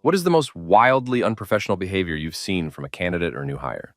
What is the most wildly unprofessional behavior you've seen from a candidate or new hire?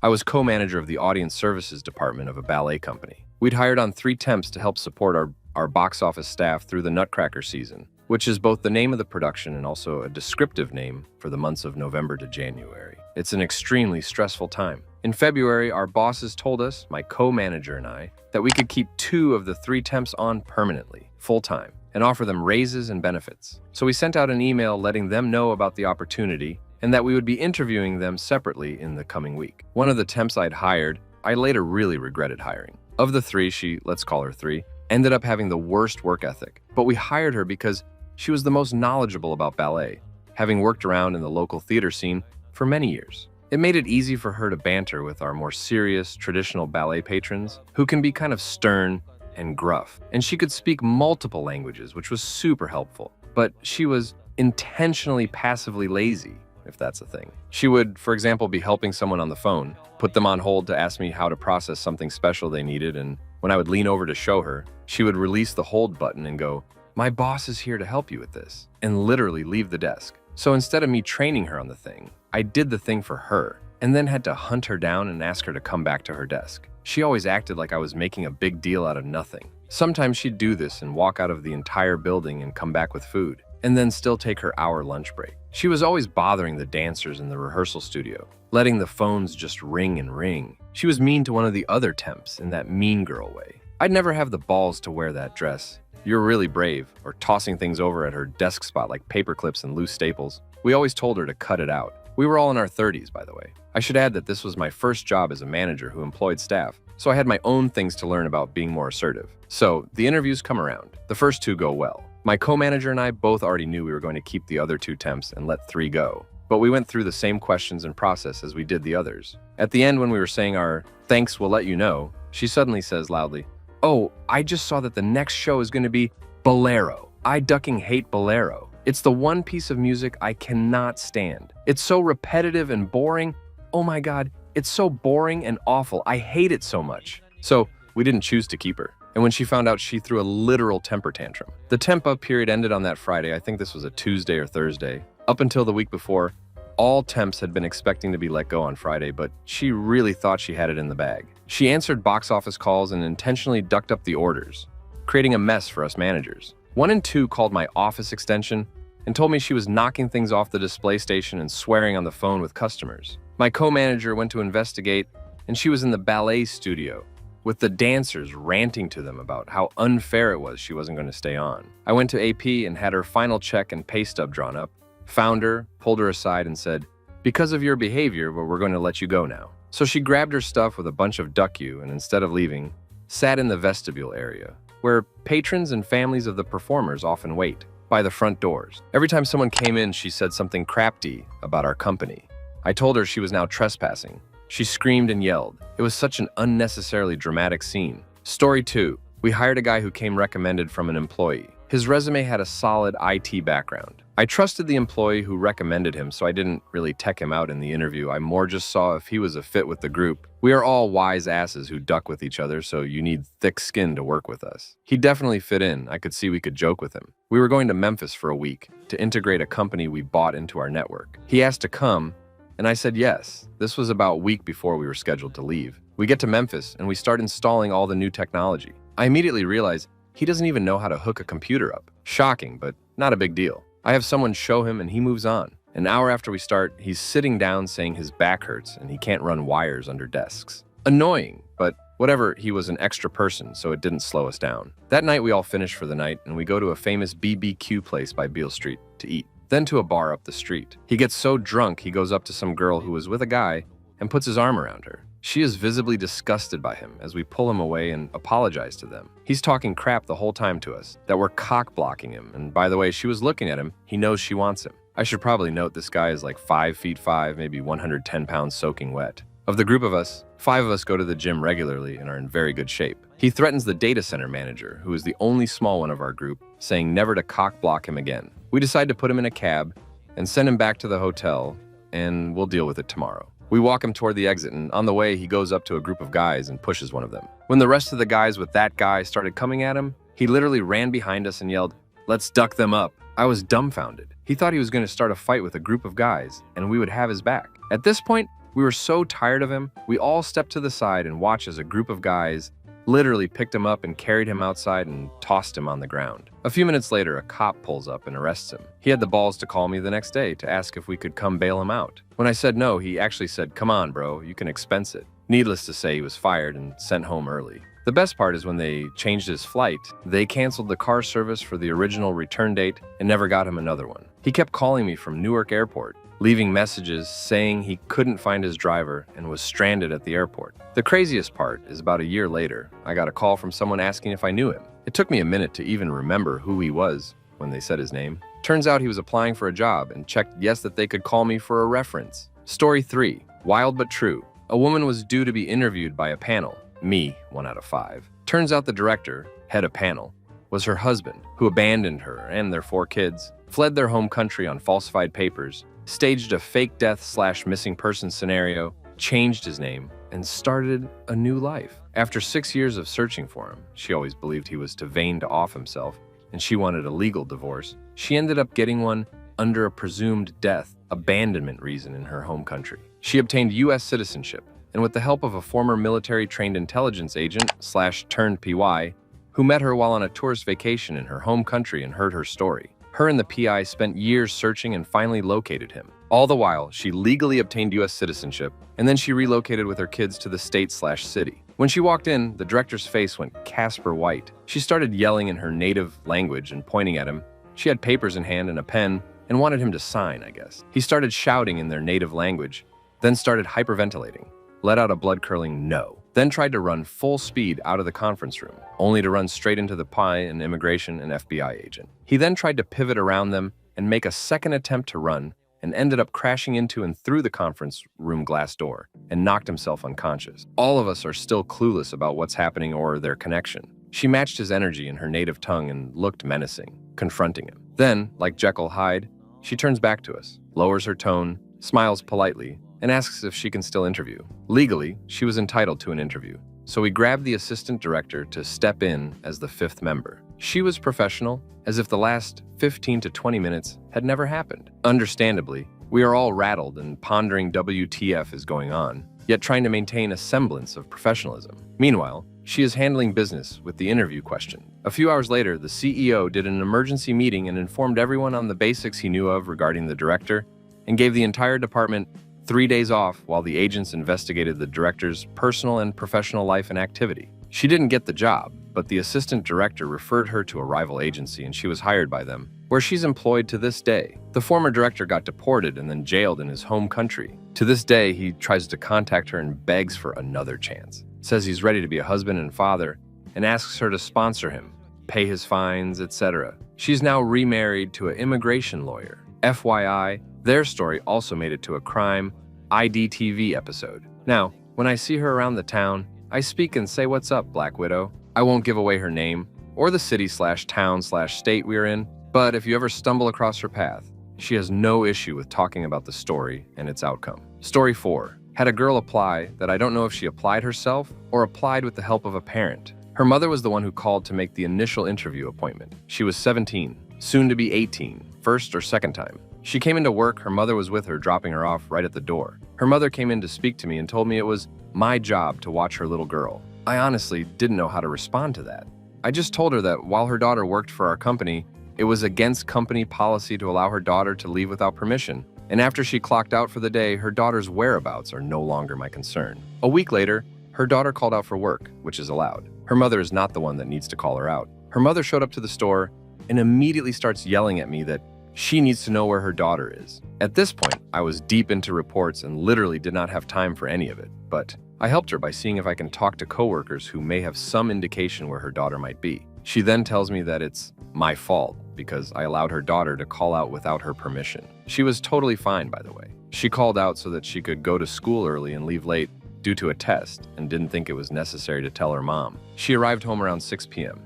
I was co-manager of the audience services department of a ballet company. We'd hired on 3 temps to help support our box office staff through the Nutcracker season, which is both the name of the production and also a descriptive name for the months of November to January. It's an extremely stressful time. In February, our bosses told us, my co-manager and I, that we could keep 2 of the 3 temps on permanently, full-time, and offer them raises and benefits. So we sent out an email letting them know about the opportunity and that we would be interviewing them separately in the coming week. One of the temps I'd hired, I later really regretted hiring. Of the 3, let's call her 3, ended up having the worst work ethic, but we hired her because she was the most knowledgeable about ballet, having worked around in the local theater scene for many years. It made it easy for her to banter with our more serious, traditional ballet patrons, who can be kind of stern and gruff. And she could speak multiple languages, which was super helpful. But she was intentionally passively lazy, if that's a thing. She would, for example, be helping someone on the phone, put them on hold to ask me how to process something special they needed, and when I would lean over to show her, she would release the hold button and go, "My boss is here to help you with this," and literally leave the desk. So instead of me training her on the thing, I did the thing for her, and then had to hunt her down and ask her to come back to her desk. She always acted like I was making a big deal out of nothing. Sometimes she'd do this and walk out of the entire building and come back with food, and then still take her hour lunch break. She was always bothering the dancers in the rehearsal studio, letting the phones just ring and ring. She was mean to one of the other temps in that mean girl way. I'd never have the balls to wear that dress. "You're really brave," or tossing things over at her desk spot like paper clips and loose staples. We always told her to cut it out. We were all in our 30s, by the way. I should add that this was my first job as a manager who employed staff, so I had my own things to learn about being more assertive. So the interviews come around. The first 2 go well. My co-manager and I both already knew we were going to keep the other 2 temps and let 3 go. But we went through the same questions and process as we did the others. At the end, when we were saying our "thanks, we'll let you know," she suddenly says loudly, "Oh, I just saw that the next show is going to be Bolero. I ducking hate Bolero. It's the one piece of music I cannot stand. It's so repetitive and boring. Oh my God, it's so boring and awful. I hate it so much." So we didn't choose to keep her. And when she found out, she threw a literal temper tantrum. The temp up period ended on that Friday. I think this was a Tuesday or Thursday. Up until the week before, all temps had been expecting to be let go on Friday, but she really thought she had it in the bag. She answered box office calls and intentionally ducked up the orders, creating a mess for us managers. 1 and 2 called my office extension and told me she was knocking things off the display station and swearing on the phone with customers. My co-manager went to investigate, and she was in the ballet studio with the dancers ranting to them about how unfair it was she wasn't going to stay on. I went to AP and had her final check and pay stub drawn up, found her, pulled her aside and said, "Because of your behavior, we're going to let you go now." So she grabbed her stuff with a bunch of duck you and instead of leaving, sat in the vestibule area, where patrons and families of the performers often wait, by the front doors. Every time someone came in, she said something crafty about our company. I told her she was now trespassing. She screamed and yelled. It was such an unnecessarily dramatic scene. Story 2. We hired a guy who came recommended from an employee. His resume had a solid IT background. I trusted the employee who recommended him, so I didn't really tech him out in the interview. I more just saw if he was a fit with the group. We are all wise asses who duck with each other, so you need thick skin to work with us. He definitely fit in. I could see we could joke with him. We were going to Memphis for a week to integrate a company we bought into our network. He asked to come, and I said yes. This was about a week before we were scheduled to leave. We get to Memphis, and we start installing all the new technology. I immediately realize he doesn't even know how to hook a computer up. Shocking, but not a big deal. I have someone show him and he moves on. An hour after we start, he's sitting down saying his back hurts and he can't run wires under desks. Annoying, but whatever, he was an extra person, so it didn't slow us down. That night we all finish for the night and we go to a famous BBQ place by Beale Street to eat, then to a bar up the street. He gets so drunk he goes up to some girl who was with a guy and puts his arm around her. She is visibly disgusted by him as we pull him away and apologize to them. He's talking crap the whole time to us, that we're cock-blocking him, and by the way, she was looking at him. He knows she wants him. I should probably note this guy is like 5'5", maybe 110 pounds soaking wet. Of the group of us, 5 of us go to the gym regularly and are in very good shape. He threatens the data center manager, who is the only small one of our group, saying never to cock-block him again. We decide to put him in a cab and send him back to the hotel, and we'll deal with it tomorrow. We walk him toward the exit, and on the way, he goes up to a group of guys and pushes one of them. When the rest of the guys with that guy started coming at him, he literally ran behind us and yelled, "Let's duck them up." I was dumbfounded. He thought he was going to start a fight with a group of guys, and we would have his back. At this point, we were so tired of him, we all stepped to the side and watched as a group of guys literally picked him up and carried him outside and tossed him on the ground. A few minutes later, a cop pulls up and arrests him. He had the balls to call me the next day to ask if we could come bail him out. When I said no, he actually said, "Come on, bro, you can expense it." Needless to say, he was fired and sent home early. The best part is when they changed his flight, they canceled the car service for the original return date and never got him another one. He kept calling me from Newark Airport, leaving messages saying he couldn't find his driver and was stranded at the airport. The craziest part is about a year later, I got a call from someone asking if I knew him. It took me a minute to even remember who he was when they said his name. Turns out he was applying for a job and checked yes that they could call me for a reference. Story 3, wild but true. A woman was due to be interviewed by a panel. Me, 1 out of 5. Turns out the director, head of panel, was her husband, who abandoned her and their 4 kids, fled their home country on falsified papers, staged a fake death/missing person scenario, changed his name, and started a new life. After 6 years of searching for him, she always believed he was too vain to off himself, and she wanted a legal divorce. She ended up getting one under a presumed death abandonment reason in her home country. She obtained U.S. citizenship, and with the help of a former military-trained intelligence agent/turned PY, who met her while on a tourist vacation in her home country and heard her story. Her and the PI spent years searching and finally located him. All the while, she legally obtained U.S. citizenship, and then she relocated with her kids to the state/city. When she walked in, the director's face went Casper White. She started yelling in her native language and pointing at him. She had papers in hand and a pen and wanted him to sign, I guess. He started shouting in their native language, then started hyperventilating, let out a blood-curdling no, then tried to run full speed out of the conference room, only to run straight into the PI, an immigration and FBI agent. He then tried to pivot around them and make a second attempt to run, and ended up crashing into and through the conference room glass door and knocked himself unconscious. All of us are still clueless about what's happening or their connection. She matched his energy in her native tongue and looked menacing, confronting him. Then, like Jekyll Hyde, she turns back to us, lowers her tone, smiles politely, and asks if she can still interview. Legally, she was entitled to an interview, so we grabbed the assistant director to step in as the 5th member. She was professional, as if the last 15 to 20 minutes had never happened. Understandably, we are all rattled and pondering WTF is going on, yet trying to maintain a semblance of professionalism. Meanwhile, she is handling business with the interview question. A few hours later, the CEO did an emergency meeting and informed everyone on the basics he knew of regarding the director, and gave the entire department 3 days off while the agents investigated the director's personal and professional life and activity. She didn't get the job, but the assistant director referred her to a rival agency and she was hired by them, where she's employed to this day. The former director got deported and then jailed in his home country. To this day, he tries to contact her and begs for another chance. Says he's ready to be a husband and father, and asks her to sponsor him, pay his fines, etc. She's now remarried to an immigration lawyer. FYI, their story also made it to a crime IDTV episode. Now, when I see her around the town, I speak and say, "What's up, Black Widow?" I won't give away her name or the city/town/state we're in, but if you ever stumble across her path, she has no issue with talking about the story and its outcome. Story 4. Had a girl apply that I don't know if she applied herself or applied with the help of a parent. Her mother was the one who called to make the initial interview appointment. She was 17, soon to be 18, first or second time. She came into work, her mother was with her, dropping her off right at the door. Her mother came in to speak to me and told me it was my job to watch her little girl. I honestly didn't know how to respond to that. I just told her that while her daughter worked for our company, it was against company policy to allow her daughter to leave without permission. And after she clocked out for the day, her daughter's whereabouts are no longer my concern. A week later, her daughter called out for work, which is allowed. Her mother is not the one that needs to call her out. Her mother showed up to the store and immediately starts yelling at me that she needs to know where her daughter is. At this point, I was deep into reports and literally did not have time for any of it, but I helped her by seeing if I can talk to coworkers who may have some indication where her daughter might be. She then tells me that it's my fault because I allowed her daughter to call out without her permission. She was totally fine, by the way. She called out so that she could go to school early and leave late due to a test and didn't think it was necessary to tell her mom. She arrived home around 6 p.m.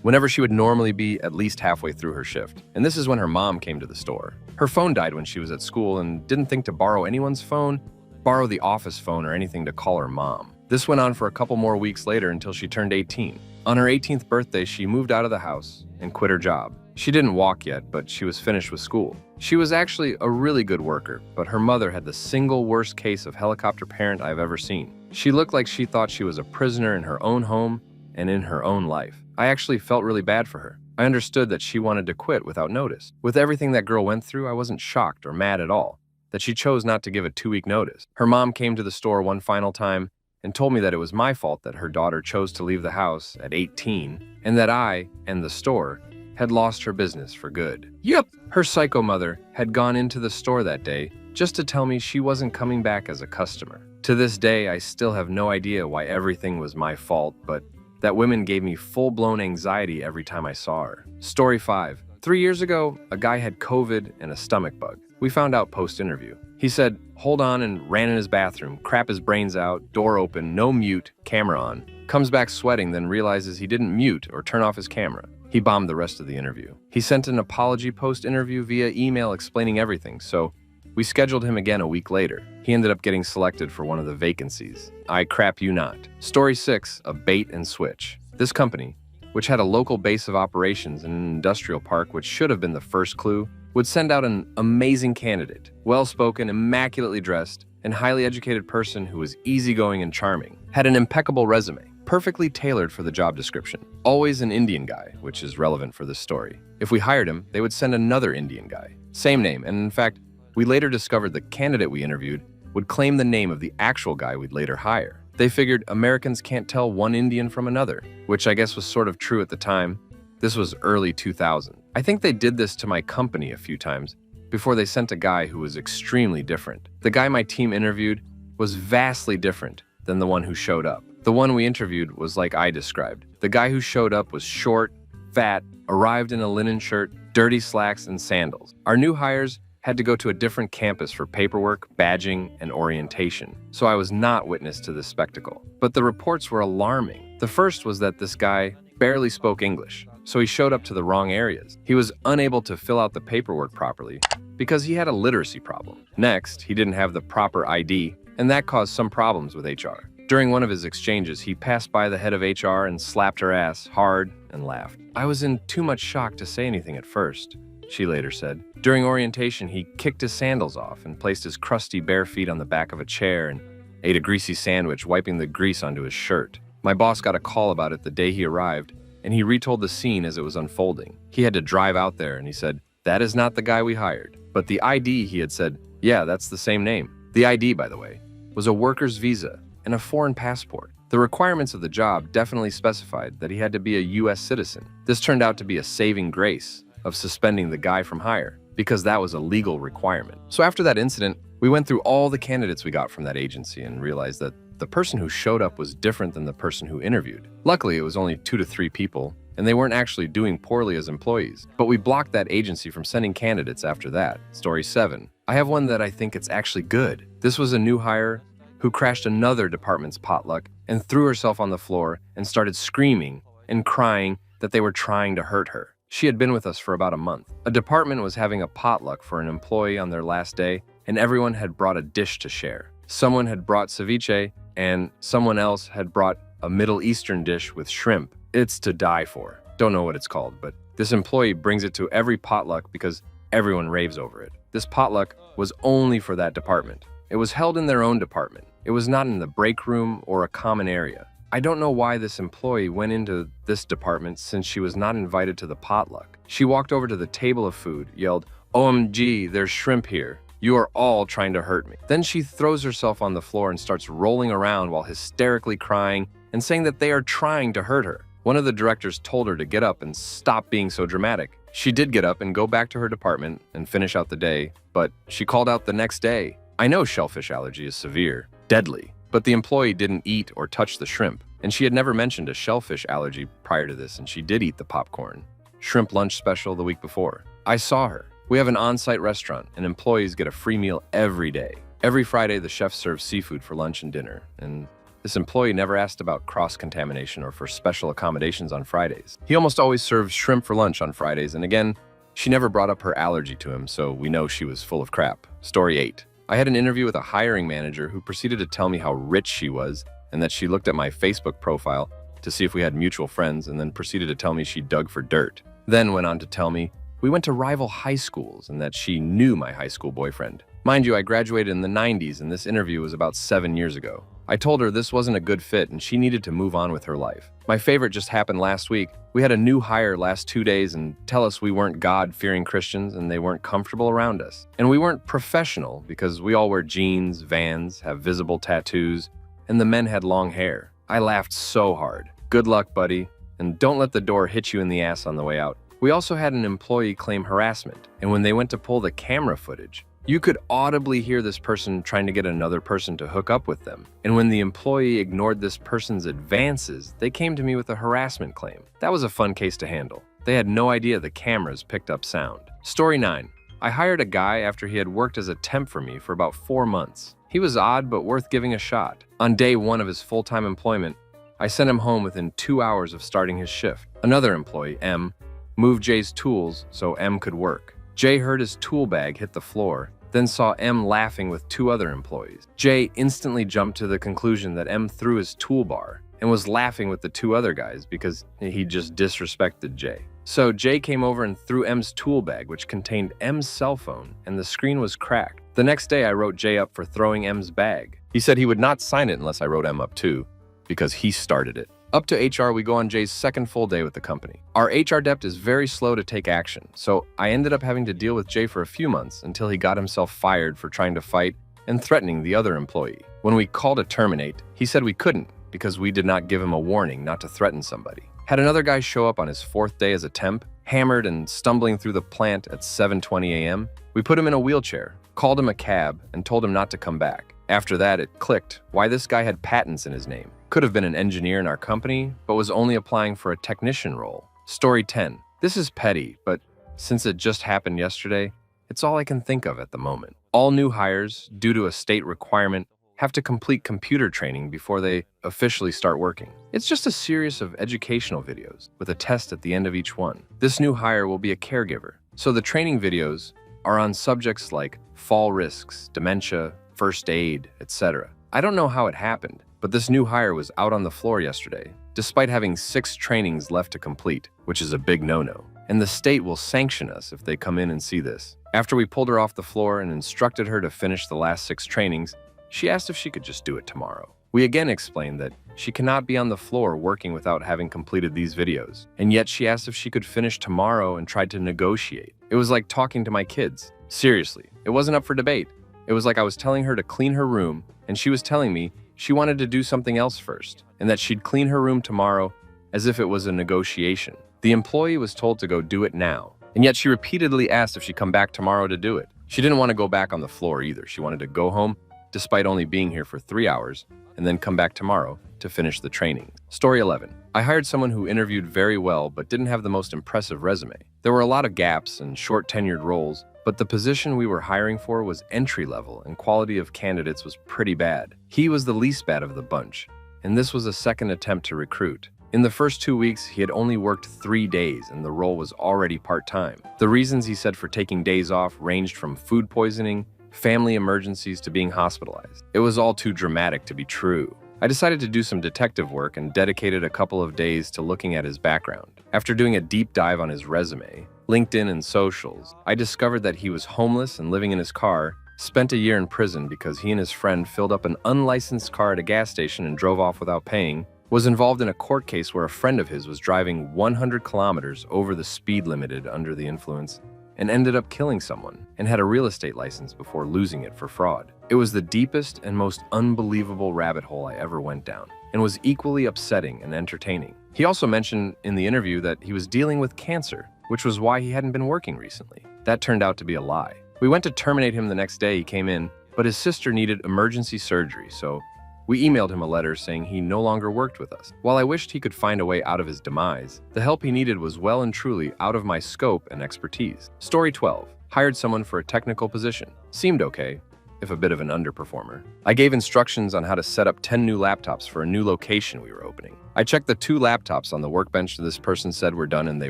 whenever she would normally be at least halfway through her shift. And this is when her mom came to the store. Her phone died when she was at school and didn't think to borrow anyone's phone, borrow the office phone or anything to call her mom. This went on for a couple more weeks later until she turned 18. On her 18th birthday, she moved out of the house and quit her job. She didn't walk yet, but she was finished with school. She was actually a really good worker, but her mother had the single worst case of helicopter parent I've ever seen. She looked like she thought she was a prisoner in her own home and in her own life. I actually felt really bad for her. I understood that she wanted to quit without notice. With everything that girl went through, I wasn't shocked or mad at all that she chose not to give a 2-week notice. Her mom came to the store one final time and told me that it was my fault that her daughter chose to leave the house at 18 and that I and the store had lost her business for good. Yep, her psycho mother had gone into the store that day just to tell me she wasn't coming back as a customer. To this day, I still have no idea why everything was my fault, but that woman gave me full-blown anxiety every time I saw her. Story 5. 3 years ago, a guy had COVID and a stomach bug. We found out post-interview. He said, hold on, and ran in his bathroom, crap his brains out, door open, no mute, camera on. Comes back sweating, then realizes he didn't mute or turn off his camera. He bombed the rest of the interview. He sent an apology post-interview via email explaining everything, so we scheduled him again a week later. He ended up getting selected for one of the vacancies. I crap you not. Story 6, a bait and switch. This company, which had a local base of operations in an industrial park which should have been the first clue, would send out an amazing candidate, well-spoken, immaculately dressed, and highly educated person who was easygoing and charming, had an impeccable resume, perfectly tailored for the job description. Always an Indian guy, which is relevant for this story. If we hired him, they would send another Indian guy. Same name, and in fact, we later discovered the candidate we interviewed would claim the name of the actual guy we'd later hire. They figured Americans can't tell one Indian from another, which I guess was sort of true at the time. This was early 2000. I think they did this to my company a few times before they sent a guy who was extremely different. The guy my team interviewed was vastly different than the one who showed up. The one we interviewed was like I described. The guy who showed up was short, fat, arrived in a linen shirt, dirty slacks, and sandals. Our new hires had to go to a different campus for paperwork, badging, and orientation, so I was not witness to this spectacle. But the reports were alarming. The first was that this guy barely spoke English, so he showed up to the wrong areas. He was unable to fill out the paperwork properly because he had a literacy problem. Next, he didn't have the proper ID, and that caused some problems with HR. During one of his exchanges, he passed by the head of HR and slapped her ass hard and laughed. I was in too much shock to say anything at first, she later said. During orientation, he kicked his sandals off and placed his crusty bare feet on the back of a chair and ate a greasy sandwich, wiping the grease onto his shirt. My boss got a call about it the day he arrived, and he retold the scene as it was unfolding. He had to drive out there, and he said, "That is not the guy we hired." But the ID, he had said, "Yeah, that's the same name." The ID, by the way, was a worker's visa and a foreign passport. The requirements of the job definitely specified that he had to be a U.S. citizen. This turned out to be a saving grace of suspending the guy from hire, because that was a legal requirement. So after that incident, we went through all the candidates we got from that agency and realized that the person who showed up was different than the person who interviewed. Luckily, it was only 2 to 3 people, and they weren't actually doing poorly as employees. But we blocked that agency from sending candidates after that. Story 7. I have one that I think it's actually good. This was a new hire who crashed another department's potluck and threw herself on the floor and started screaming and crying that they were trying to hurt her. She had been with us for about a month. A department was having a potluck for an employee on their last day, and everyone had brought a dish to share. Someone had brought ceviche, and someone else had brought a Middle Eastern dish with shrimp. It's to die for. Don't know what it's called, but this employee brings it to every potluck because everyone raves over it. This potluck was only for that department. It was held in their own department. It was not in the break room or a common area. I don't know why this employee went into this department since she was not invited to the potluck. She walked over to the table of food, yelled, "OMG, there's shrimp here. You are all trying to hurt me." Then she throws herself on the floor and starts rolling around while hysterically crying and saying that they are trying to hurt her. One of the directors told her to get up and stop being so dramatic. She did get up and go back to her department and finish out the day, but she called out the next day. I know shellfish allergy is severe, deadly, but the employee didn't eat or touch the shrimp, and she had never mentioned a shellfish allergy prior to this, and she did eat the popcorn. Shrimp lunch special the week before. I saw her. We have an on-site restaurant, and employees get a free meal every day. Every Friday, the chef serves seafood for lunch and dinner, and this employee never asked about cross-contamination or for special accommodations on Fridays. He almost always serves shrimp for lunch on Fridays, and again, she never brought up her allergy to him, so we know she was full of crap. Story 8. I had an interview with a hiring manager who proceeded to tell me how rich she was and that she looked at my Facebook profile to see if we had mutual friends and then proceeded to tell me she dug for dirt. Then went on to tell me we went to rival high schools and that she knew my high school boyfriend. Mind you, I graduated in the 90s and this interview was about 7 years ago. I told her this wasn't a good fit and she needed to move on with her life. My favorite just happened last week. We had a new hire last 2 days and tell us we weren't God-fearing Christians and they weren't comfortable around us. And we weren't professional because we all wear jeans, Vans, have visible tattoos, and the men had long hair. I laughed so hard. Good luck, buddy, and don't let the door hit you in the ass on the way out. We also had an employee claim harassment, and when they went to pull the camera footage, you could audibly hear this person trying to get another person to hook up with them. And when the employee ignored this person's advances, they came to me with a harassment claim. That was a fun case to handle. They had no idea the cameras picked up sound. Story 9. I hired a guy after he had worked as a temp for me for about 4 months. He was odd but worth giving a shot. On day 1 of his full-time employment, I sent him home within 2 hours of starting his shift. Another employee, M, moved Jay's tools so M could work. Jay heard his tool bag hit the floor, then saw M laughing with 2 other employees. Jay instantly jumped to the conclusion that M threw his toolbar and was laughing with the 2 other guys because he just disrespected Jay. So Jay came over and threw M's tool bag, which contained M's cell phone, and the screen was cracked. The next day, I wrote Jay up for throwing M's bag. He said he would not sign it unless I wrote M up too, because he started it. Up to HR, we go on Jay's second full day with the company. Our HR dept is very slow to take action, so I ended up having to deal with Jay for a few months until he got himself fired for trying to fight and threatening the other employee. When we called to terminate, he said we couldn't because we did not give him a warning not to threaten somebody. Had another guy show up on his 4th day as a temp, hammered and stumbling through the plant at 7:20 a.m. We put him in a wheelchair, called him a cab, and told him not to come back. After that, it clicked why this guy had patents in his name. Could have been an engineer in our company, but was only applying for a technician role. Story 10. This is petty, but since it just happened yesterday, it's all I can think of at the moment. All new hires, due to a state requirement, have to complete computer training before they officially start working. It's just a series of educational videos with a test at the end of each one. This new hire will be a caregiver, so the training videos are on subjects like fall risks, dementia, first aid, etc. I don't know how it happened, but this new hire was out on the floor yesterday, despite having 6 trainings left to complete, which is a big no-no. And the state will sanction us if they come in and see this. After we pulled her off the floor and instructed her to finish the last 6 trainings, she asked if she could just do it tomorrow. We again explained that she cannot be on the floor working without having completed these videos. And yet she asked if she could finish tomorrow and tried to negotiate. It was like talking to my kids. Seriously, it wasn't up for debate. It was like I was telling her to clean her room, and she was telling me she wanted to do something else first, and that she'd clean her room tomorrow as if it was a negotiation. The employee was told to go do it now, and yet she repeatedly asked if she'd come back tomorrow to do it. She didn't want to go back on the floor either. She wanted to go home, despite only being here for 3 hours, and then come back tomorrow to finish the training. Story 11. I hired someone who interviewed very well but didn't have the most impressive resume. There were a lot of gaps and short tenured roles, but the position we were hiring for was entry-level and quality of candidates was pretty bad. He was the least bad of the bunch, and this was a second attempt to recruit. In the first 2 weeks, he had only worked 3 days and the role was already part-time. The reasons he said for taking days off ranged from food poisoning, family emergencies to being hospitalized. It was all too dramatic to be true. I decided to do some detective work and dedicated a couple of days to looking at his background. After doing a deep dive on his resume, LinkedIn and socials, I discovered that he was homeless and living in his car, spent a year in prison because he and his friend filled up an unlicensed car at a gas station and drove off without paying, was involved in a court case where a friend of his was driving 100 kilometers over the speed limited under the influence and ended up killing someone, and had a real estate license before losing it for fraud. It was the deepest and most unbelievable rabbit hole I ever went down, and was equally upsetting and entertaining. He also mentioned in the interview that he was dealing with cancer, which was why he hadn't been working recently. That turned out to be a lie. We went to terminate him the next day he came in, but his sister needed emergency surgery, so we emailed him a letter saying he no longer worked with us. While I wished he could find a way out of his demise, the help he needed was well and truly out of my scope and expertise. Story 12. Hired someone for a technical position. Seemed okay, if a bit of an underperformer. I gave instructions on how to set up 10 new laptops for a new location we were opening. I checked the 2 laptops on the workbench this person said were done and they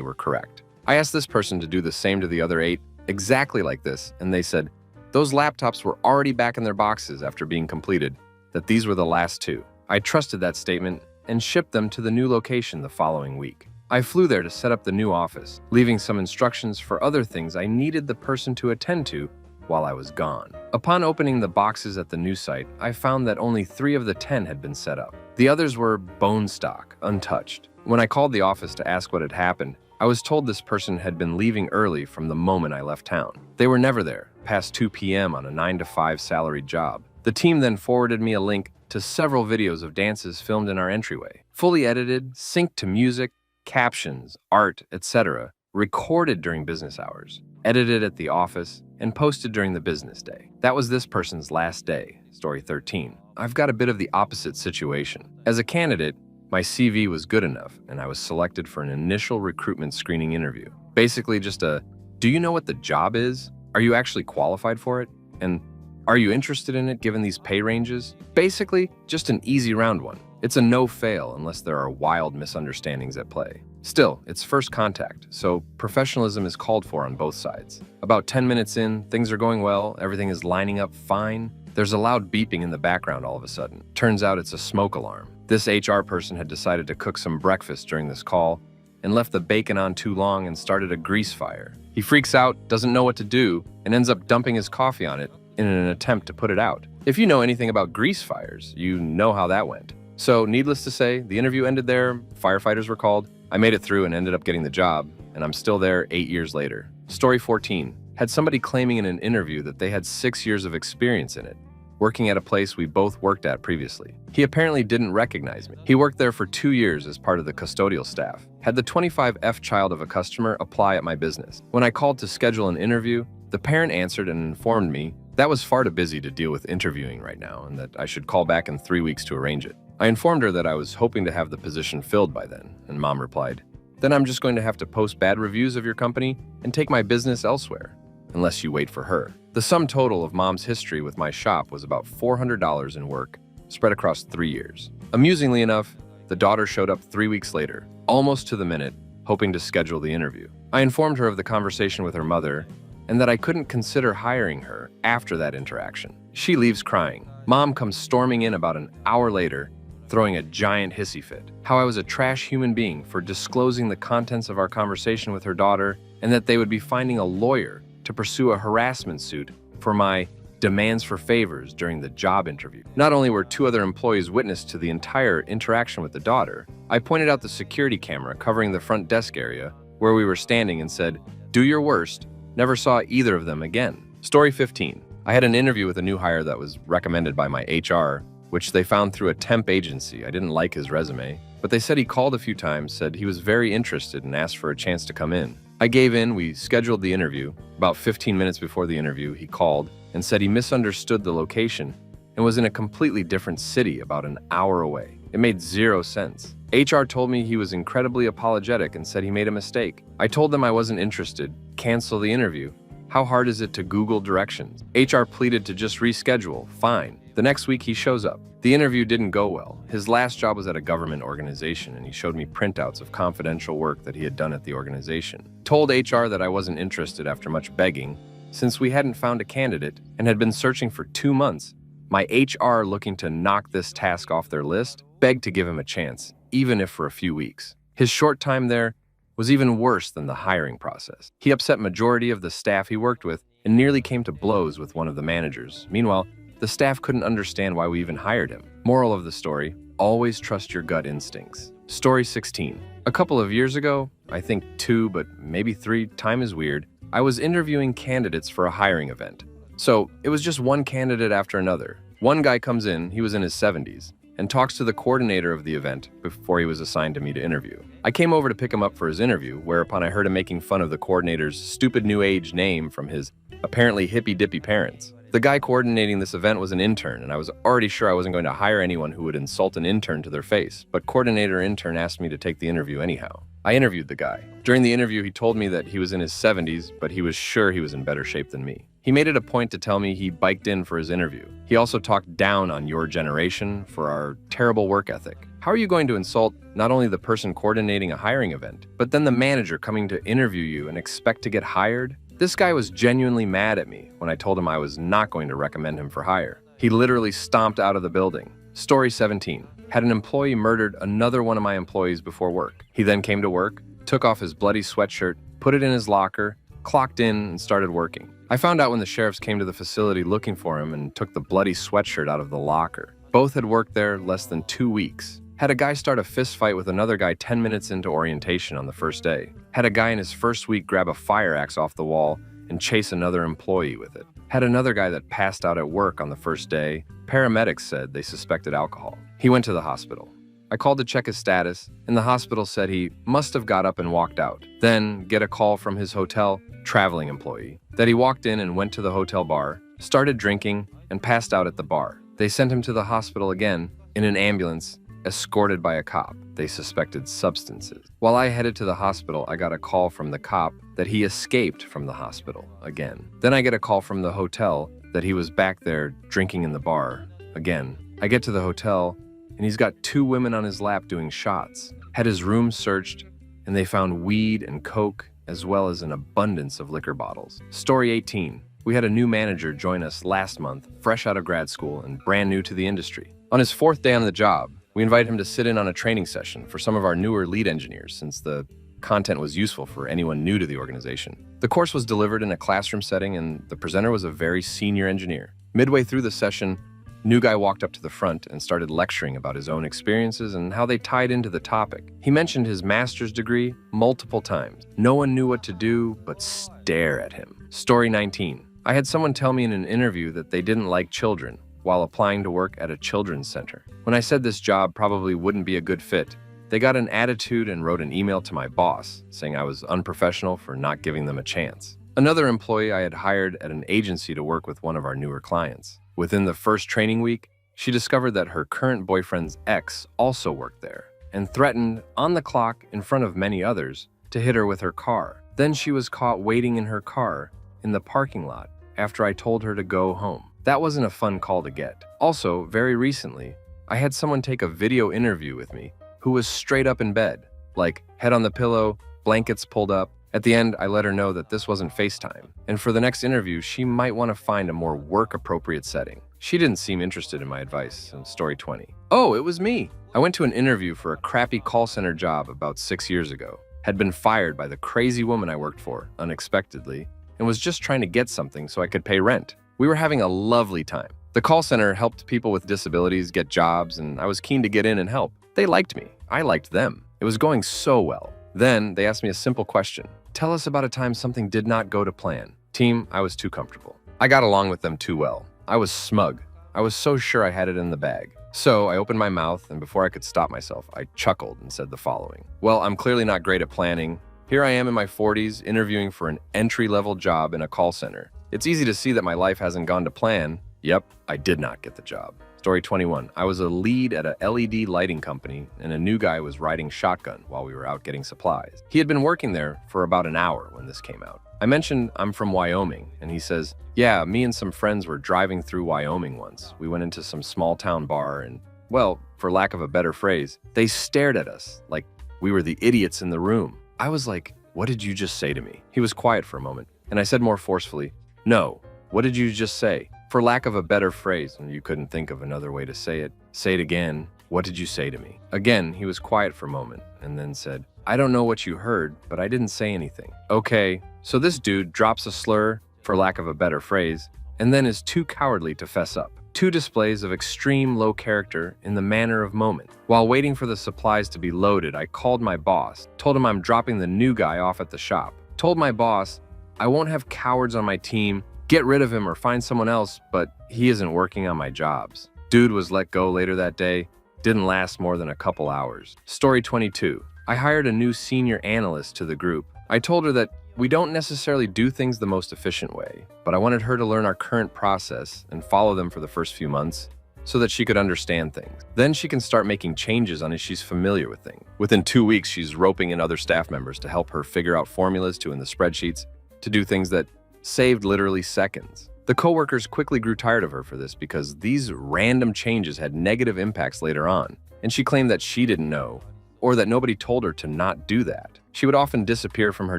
were correct. I asked this person to do the same to the other 8, exactly like this, and they said those laptops were already back in their boxes after being completed, that these were the last 2. I trusted that statement and shipped them to the new location the following week. I flew there to set up the new office, leaving some instructions for other things I needed the person to attend to while I was gone. Upon opening the boxes at the new site, I found that only 3 of the 10 had been set up. The others were bone stock, untouched. When I called the office to ask what had happened, I was told this person had been leaving early from the moment I left town. They were never there, past 2 p.m. on a 9-to-5 salaried job. The team then forwarded me a link to several videos of dances filmed in our entryway, fully edited, synced to music, captions, art, etc., recorded during business hours, edited at the office, and posted during the business day. That was this person's last day, story 13. I've got a bit of the opposite situation. As a candidate, my CV was good enough, and I was selected for an initial recruitment screening interview. Basically just a, do you know what the job is? Are you actually qualified for it? And are you interested in it given these pay ranges? Basically, just an easy round one. It's a no-fail unless there are wild misunderstandings at play. Still, it's first contact, so professionalism is called for on both sides. About 10 minutes in, things are going well, everything is lining up fine. There's a loud beeping in the background all of a sudden. Turns out it's a smoke alarm. This HR person had decided to cook some breakfast during this call and left the bacon on too long and started a grease fire. He freaks out, doesn't know what to do, and ends up dumping his coffee on it in an attempt to put it out. If you know anything about grease fires, you know how that went. So, needless to say, the interview ended there, firefighters were called, I made it through and ended up getting the job, and I'm still there 8 years later. Story 14. Had somebody claiming in an interview that they had 6 years of experience in it, working at a place we both worked at previously. He apparently didn't recognize me. He worked there for 2 years as part of the custodial staff. Had the 25F child of a customer apply at my business. When I called to schedule an interview, the parent answered and informed me that was far too busy to deal with interviewing right now and that I should call back in 3 weeks to arrange it. I informed her that I was hoping to have the position filled by then, and Mom replied, "Then I'm just going to have to post bad reviews of your company and take my business elsewhere, unless you wait for her." The sum total of Mom's history with my shop was about $400 in work, spread across 3 years. Amusingly enough, the daughter showed up 3 weeks later, almost to the minute, hoping to schedule the interview. I informed her of the conversation with her mother and that I couldn't consider hiring her after that interaction. She leaves crying. Mom comes storming in about an hour later, throwing a giant hissy fit. How I was a trash human being for disclosing the contents of our conversation with her daughter and that they would be finding a lawyer to pursue a harassment suit for my demands for favors during the job interview. Not only were 2 other employees witness to the entire interaction with the daughter, I pointed out the security camera covering the front desk area where we were standing and said, "Do your worst." Never saw either of them again. Story 15. I had an interview with a new hire that was recommended by my HR, which they found through a temp agency. I didn't like his resume, but they said he called a few times, said he was very interested and asked for a chance to come in. I gave in, we scheduled the interview. About 15 minutes before the interview, he called and said he misunderstood the location and was in a completely different city about an hour away. It made 0 sense. HR told me he was incredibly apologetic and said he made a mistake. I told them I wasn't interested, cancel the interview. How hard is it to Google directions? HR pleaded to just reschedule, fine. The next week he shows up. The interview didn't go well. His last job was at a government organization and he showed me printouts of confidential work that he had done at the organization. Told HR that I wasn't interested after much begging. Since we hadn't found a candidate and had been searching for 2 months, my HR, looking to knock this task off their list, begged to give him a chance, even if for a few weeks. His short time there was even worse than the hiring process. He upset majority of the staff he worked with and nearly came to blows with one of the managers. Meanwhile, the staff couldn't understand why we even hired him. Moral of the story, always trust your gut instincts. Story 16. A couple of years ago, I think 2, but maybe 3, time is weird, I was interviewing candidates for a hiring event. So it was just one candidate after another. One guy comes in, he was in his 70s, and talks to the coordinator of the event before he was assigned to me to interview. I came over to pick him up for his interview, whereupon I heard him making fun of the coordinator's stupid new age name from his apparently hippy-dippy parents. The guy coordinating this event was an intern, and I was already sure I wasn't going to hire anyone who would insult an intern to their face, but coordinator intern asked me to take the interview anyhow. I interviewed the guy. During the interview, he told me that he was in his 70s, but he was sure he was in better shape than me. He made it a point to tell me he biked in for his interview. He also talked down on your generation for our terrible work ethic. How are you going to insult not only the person coordinating a hiring event, but then the manager coming to interview you and expect to get hired? This guy was genuinely mad at me when I told him I was not going to recommend him for hire. He literally stomped out of the building. Story 17. had an employee murdered another one of my employees before work. He then came to work, took off his bloody sweatshirt, put it in his locker, clocked in, and started working. I found out when the sheriffs came to the facility looking for him and took the bloody sweatshirt out of the locker. Both had worked there less than 2 weeks. Had a guy start a fist fight with another guy 10 minutes into orientation on the first day. Had a guy in his first week grab a fire axe off the wall and chase another employee with it. Had another guy that passed out at work on the first day. Paramedics said they suspected alcohol. He went to the hospital. I called to check his status, and the hospital said he must have got up and walked out. Then get a call from his hotel traveling employee that he walked in and went to the hotel bar, started drinking, and passed out at the bar. They sent him to the hospital again in an ambulance, escorted by a cop. They suspected substances. While I headed to the hospital, I got a call from the cop that he escaped from the hospital again. Then I get a call from the hotel that he was back there drinking in the bar again. I get to the hotel, and he's got 2 women on his lap doing shots. Had his room searched, and they found weed and coke, as well as an abundance of liquor bottles. Story 18. We had a new manager join us last month, fresh out of grad school and brand new to the industry. On his 4th day on the job, we invited him to sit in on a training session for some of our newer lead engineers, since the content was useful for anyone new to the organization. The course was delivered in a classroom setting, and the presenter was a very senior engineer. Midway through the session, new guy walked up to the front and started lecturing about his own experiences and how they tied into the topic. He mentioned his master's degree multiple times. No one knew what to do but stare at him. Story 19. I had someone tell me in an interview that they didn't like children while applying to work at a children's center. When I said this job probably wouldn't be a good fit, they got an attitude and wrote an email to my boss saying I was unprofessional for not giving them a chance. Another employee I had hired at an agency to work with one of our newer clients. Within the first training week, she discovered that her current boyfriend's ex also worked there and threatened, on the clock in front of many others, to hit her with her car. Then she was caught waiting in her car in the parking lot after I told her to go home. That wasn't a fun call to get. Also, very recently, I had someone take a video interview with me who was straight up in bed, like head on the pillow, blankets pulled up. At the end, I let her know that this wasn't FaceTime, and for the next interview, she might want to find a more work-appropriate setting. She didn't seem interested in my advice. In story 20. Oh, it was me. I went to an interview for a crappy call center job about 6 years ago. Had been fired by the crazy woman I worked for, unexpectedly, and was just trying to get something so I could pay rent. We were having a lovely time. The call center helped people with disabilities get jobs, and I was keen to get in and help. They liked me. I liked them. It was going so well. Then they asked me a simple question. Tell us about a time something did not go to plan. Team, I was too comfortable. I got along with them too well. I was smug. I was so sure I had it in the bag. So I opened my mouth, and before I could stop myself, I chuckled and said the following. Well, I'm clearly not great at planning. Here I am in my 40s interviewing for an entry-level job in a call center. It's easy to see that my life hasn't gone to plan. Yep, I did not get the job. Story 21. I was a lead at a LED lighting company, and a new guy was riding shotgun while we were out getting supplies. He had been working there for about an hour when this came out. I mentioned I'm from Wyoming, and he says, yeah, me and some friends were driving through Wyoming once. We went into some small town bar and, well, for lack of a better phrase, they stared at us like we were the idiots in the room. I was like, what did you just say to me? He was quiet for a moment, and I said more forcefully, no, what did you just say? For lack of a better phrase, and you couldn't think of another way to say it again. What did you say to me? Again, he was quiet for a moment and then said, I don't know what you heard, but I didn't say anything. Okay, so this dude drops a slur, for lack of a better phrase, and then is too cowardly to fess up. 2 displays of extreme low character in the manner of moment. While waiting for the supplies to be loaded, I called my boss, told him I'm dropping the new guy off at the shop. Told my boss, I won't have cowards on my team. Get rid of him or find someone else, but he isn't working on my jobs. Dude was let go later that day. Didn't last more than a couple hours. Story 22. I hired a new senior analyst to the group. I told her that we don't necessarily do things the most efficient way, but I wanted her to learn our current process and follow them for the first few months so that she could understand things. Then she can start making changes on as she's familiar with things. Within 2 weeks, she's roping in other staff members to help her figure out formulas to in the spreadsheets to do things that saved literally seconds. The coworkers quickly grew tired of her for this because these random changes had negative impacts later on, and she claimed that she didn't know, or that nobody told her to not do that. She would often disappear from her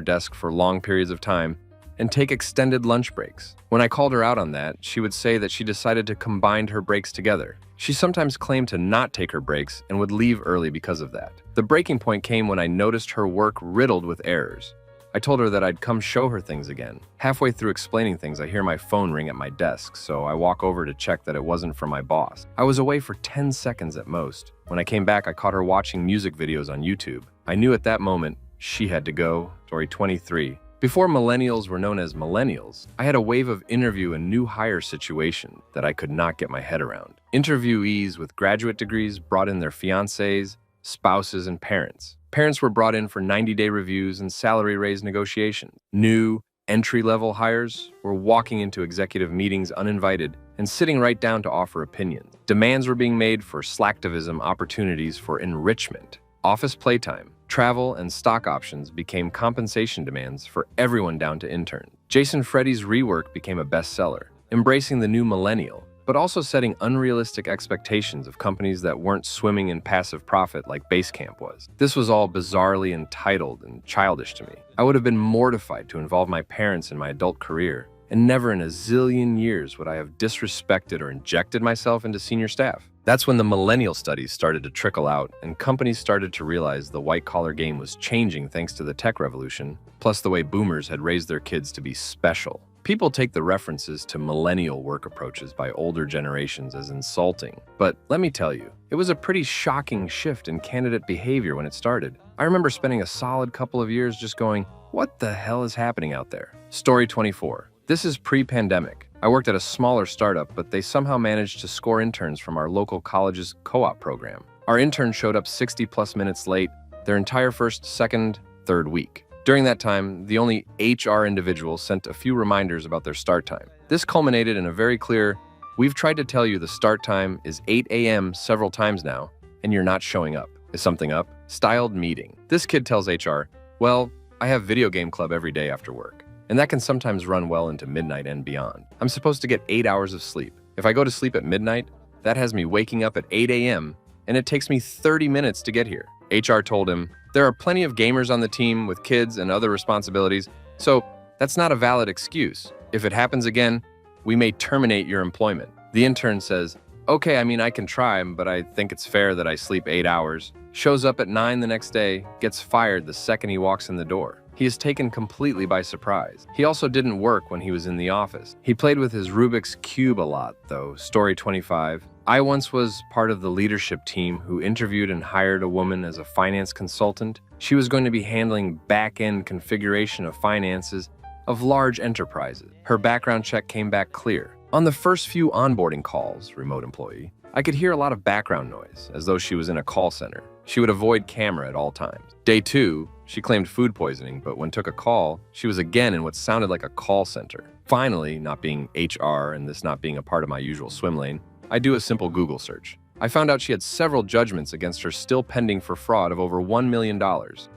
desk for long periods of time and take extended lunch breaks. When I called her out on that, she would say that she decided to combine her breaks together. She sometimes claimed to not take her breaks and would leave early because of that. The breaking point came when I noticed her work riddled with errors. I told her that I'd come show her things again. Halfway through explaining things, I hear my phone ring at my desk, so I walk over to check that it wasn't from my boss. I was away for 10 seconds at most. When I came back, I caught her watching music videos on YouTube. I knew at that moment she had to go. Story 23. Before millennials were known as millennials, I had a wave of interview and new hire situation that I could not get my head around. Interviewees with graduate degrees brought in their fiancés, spouses, and parents. Parents were brought in for 90-day reviews and salary raise negotiations. New, entry-level hires were walking into executive meetings uninvited and sitting right down to offer opinions. Demands were being made for slacktivism opportunities for enrichment. Office playtime, travel, and stock options became compensation demands for everyone down to interns. Jason Freddy's rework became a bestseller, embracing the new millennial, but also setting unrealistic expectations of companies that weren't swimming in passive profit like Basecamp was. This was all bizarrely entitled and childish to me. I would have been mortified to involve my parents in my adult career, and never in a zillion years would I have disrespected or injected myself into senior staff. That's when the millennial studies started to trickle out, and companies started to realize the white-collar game was changing thanks to the tech revolution, plus the way boomers had raised their kids to be special. People take the references to millennial work approaches by older generations as insulting, but let me tell you, it was a pretty shocking shift in candidate behavior when it started. I remember spending a solid couple of years just going, what the hell is happening out there? Story 24. This is pre-pandemic. I worked at a smaller startup, but they somehow managed to score interns from our local college's co-op program. Our intern showed up 60+ minutes late, their entire first, second, third week. During that time, the only HR individual sent a few reminders about their start time. This culminated in a very clear, "We've tried to tell you the start time is 8 a.m. several times now, and you're not showing up. Is something up?" Styled meeting. This kid tells HR, "Well, I have video game club every day after work, and that can sometimes run well into midnight and beyond. I'm supposed to get 8 hours of sleep. If I go to sleep at midnight, that has me waking up at 8 a.m., and it takes me 30 minutes to get here." HR told him, "There are plenty of gamers on the team with kids and other responsibilities, so that's not a valid excuse. If it happens again, we may terminate your employment." The intern says, "Okay, I can try, but I think it's fair that I sleep 8 hours." Shows up at 9 the next day, gets fired the second he walks in the door. He is taken completely by surprise. He also didn't work when he was in the office. He played with his Rubik's Cube a lot, though. Story 25. I once was part of the leadership team who interviewed and hired a woman as a finance consultant. She was going to be handling back-end configuration of finances of large enterprises. Her background check came back clear. On the first few onboarding calls, remote employee, I could hear a lot of background noise, as though she was in a call center. She would avoid camera at all times. Day 2, she claimed food poisoning, but when took a call, she was again in what sounded like a call center. Finally, not being HR and this not being a part of my usual swim lane, I do a simple Google search. I found out she had several judgments against her still pending for fraud of over $1 million.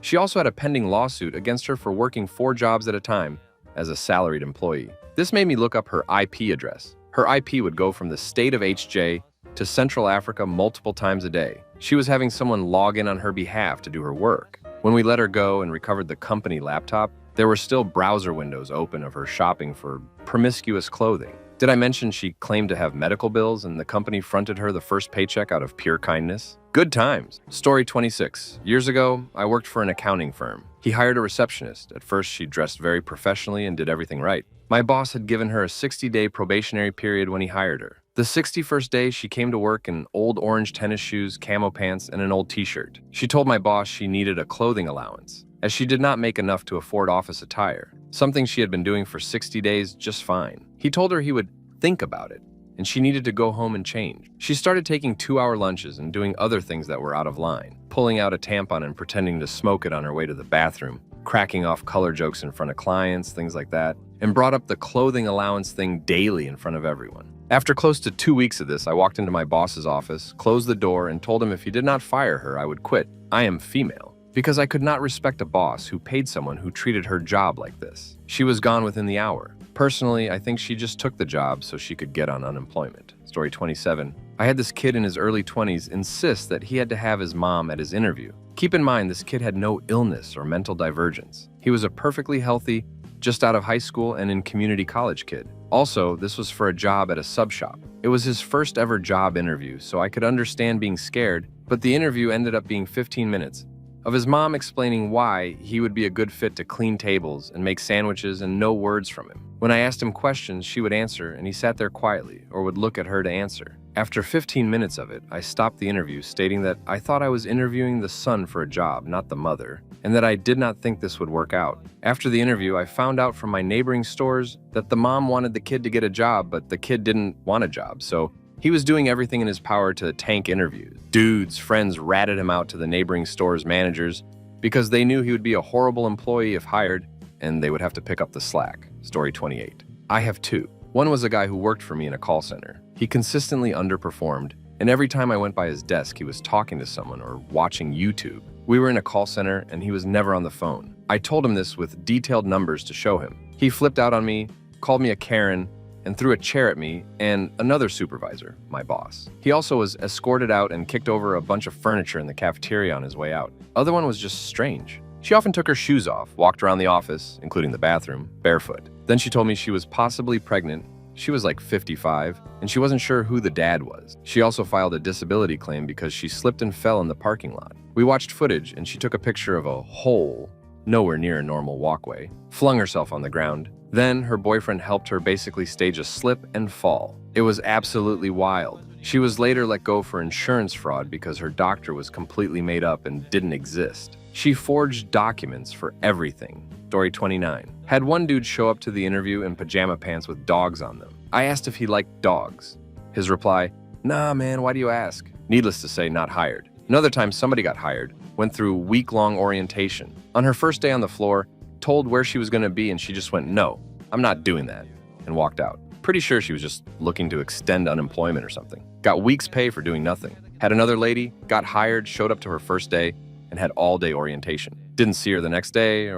She also had a pending lawsuit against her for working 4 jobs at a time as a salaried employee. This made me look up her IP address. Her IP would go from the state of HJ to Central Africa multiple times a day. She was having someone log in on her behalf to do her work. When we let her go and recovered the company laptop, there were still browser windows open of her shopping for promiscuous clothing. Did I mention she claimed to have medical bills and the company fronted her the first paycheck out of pure kindness? Good times. Story 26. Years ago, I worked for an accounting firm. He hired a receptionist. At first, she dressed very professionally and did everything right. My boss had given her a 60-day probationary period when he hired her. The 61st day, she came to work in old orange tennis shoes, camo pants, and an old t-shirt. She told my boss she needed a clothing allowance, as she did not make enough to afford office attire, something she had been doing for 60 days just fine. He told her he would think about it, and she needed to go home and change. She started taking 2-hour lunches and doing other things that were out of line, pulling out a tampon and pretending to smoke it on her way to the bathroom, cracking off color jokes in front of clients, things like that, and brought up the clothing allowance thing daily in front of everyone. After close to 2 weeks of this, I walked into my boss's office, closed the door, and told him if he did not fire her, I would quit. I am female, because I could not respect a boss who paid someone who treated her job like this. She was gone within the hour. Personally, I think she just took the job so she could get on unemployment. Story 27. I had this kid in his early 20s insist that he had to have his mom at his interview. Keep in mind, this kid had no illness or mental divergence. He was a perfectly healthy, just out of high school and in community college kid. Also, this was for a job at a sub shop. It was his first ever job interview, so I could understand being scared, but the interview ended up being 15 minutes of his mom explaining why he would be a good fit to clean tables and make sandwiches and no words from him. When I asked him questions, she would answer, and he sat there quietly or would look at her to answer. After 15 minutes of it, I stopped the interview, stating that I thought I was interviewing the son for a job, not the mother, and that I did not think this would work out. After the interview, I found out from my neighboring stores that the mom wanted the kid to get a job, but the kid didn't want a job, so he was doing everything in his power to tank interviews. Dude's friends ratted him out to the neighboring store's managers because they knew he would be a horrible employee if hired, and they would have to pick up the slack. Story 28. I have two. One was a guy who worked for me in a call center. He consistently underperformed, and every time I went by his desk, he was talking to someone or watching YouTube. We were in a call center, and he was never on the phone. I told him this with detailed numbers to show him. He flipped out on me, called me a Karen, and threw a chair at me and another supervisor, my boss. He also was escorted out and kicked over a bunch of furniture in the cafeteria on his way out. Other one was just strange. She often took her shoes off, walked around the office, including the bathroom, barefoot. Then she told me she was possibly pregnant. She was like 55, and she wasn't sure who the dad was. She also filed a disability claim because she slipped and fell in the parking lot. We watched footage, and she took a picture of a hole, nowhere near a normal walkway, flung herself on the ground. Then her boyfriend helped her basically stage a slip and fall. It was absolutely wild. She was later let go for insurance fraud because her doctor was completely made up and didn't exist. She forged documents for everything. Story 29. Had one dude show up to the interview in pajama pants with dogs on them. I asked if he liked dogs. His reply, "Nah, man, why do you ask?" Needless to say, not hired. Another time, somebody got hired, went through week-long orientation. On her first day on the floor, told where she was going to be, and she just went, "No, I'm not doing that," and walked out. Pretty sure she was just looking to extend unemployment or something. Got weeks' pay for doing nothing. Had another lady, got hired, showed up to her first day, and had all-day orientation. Didn't see her the next day,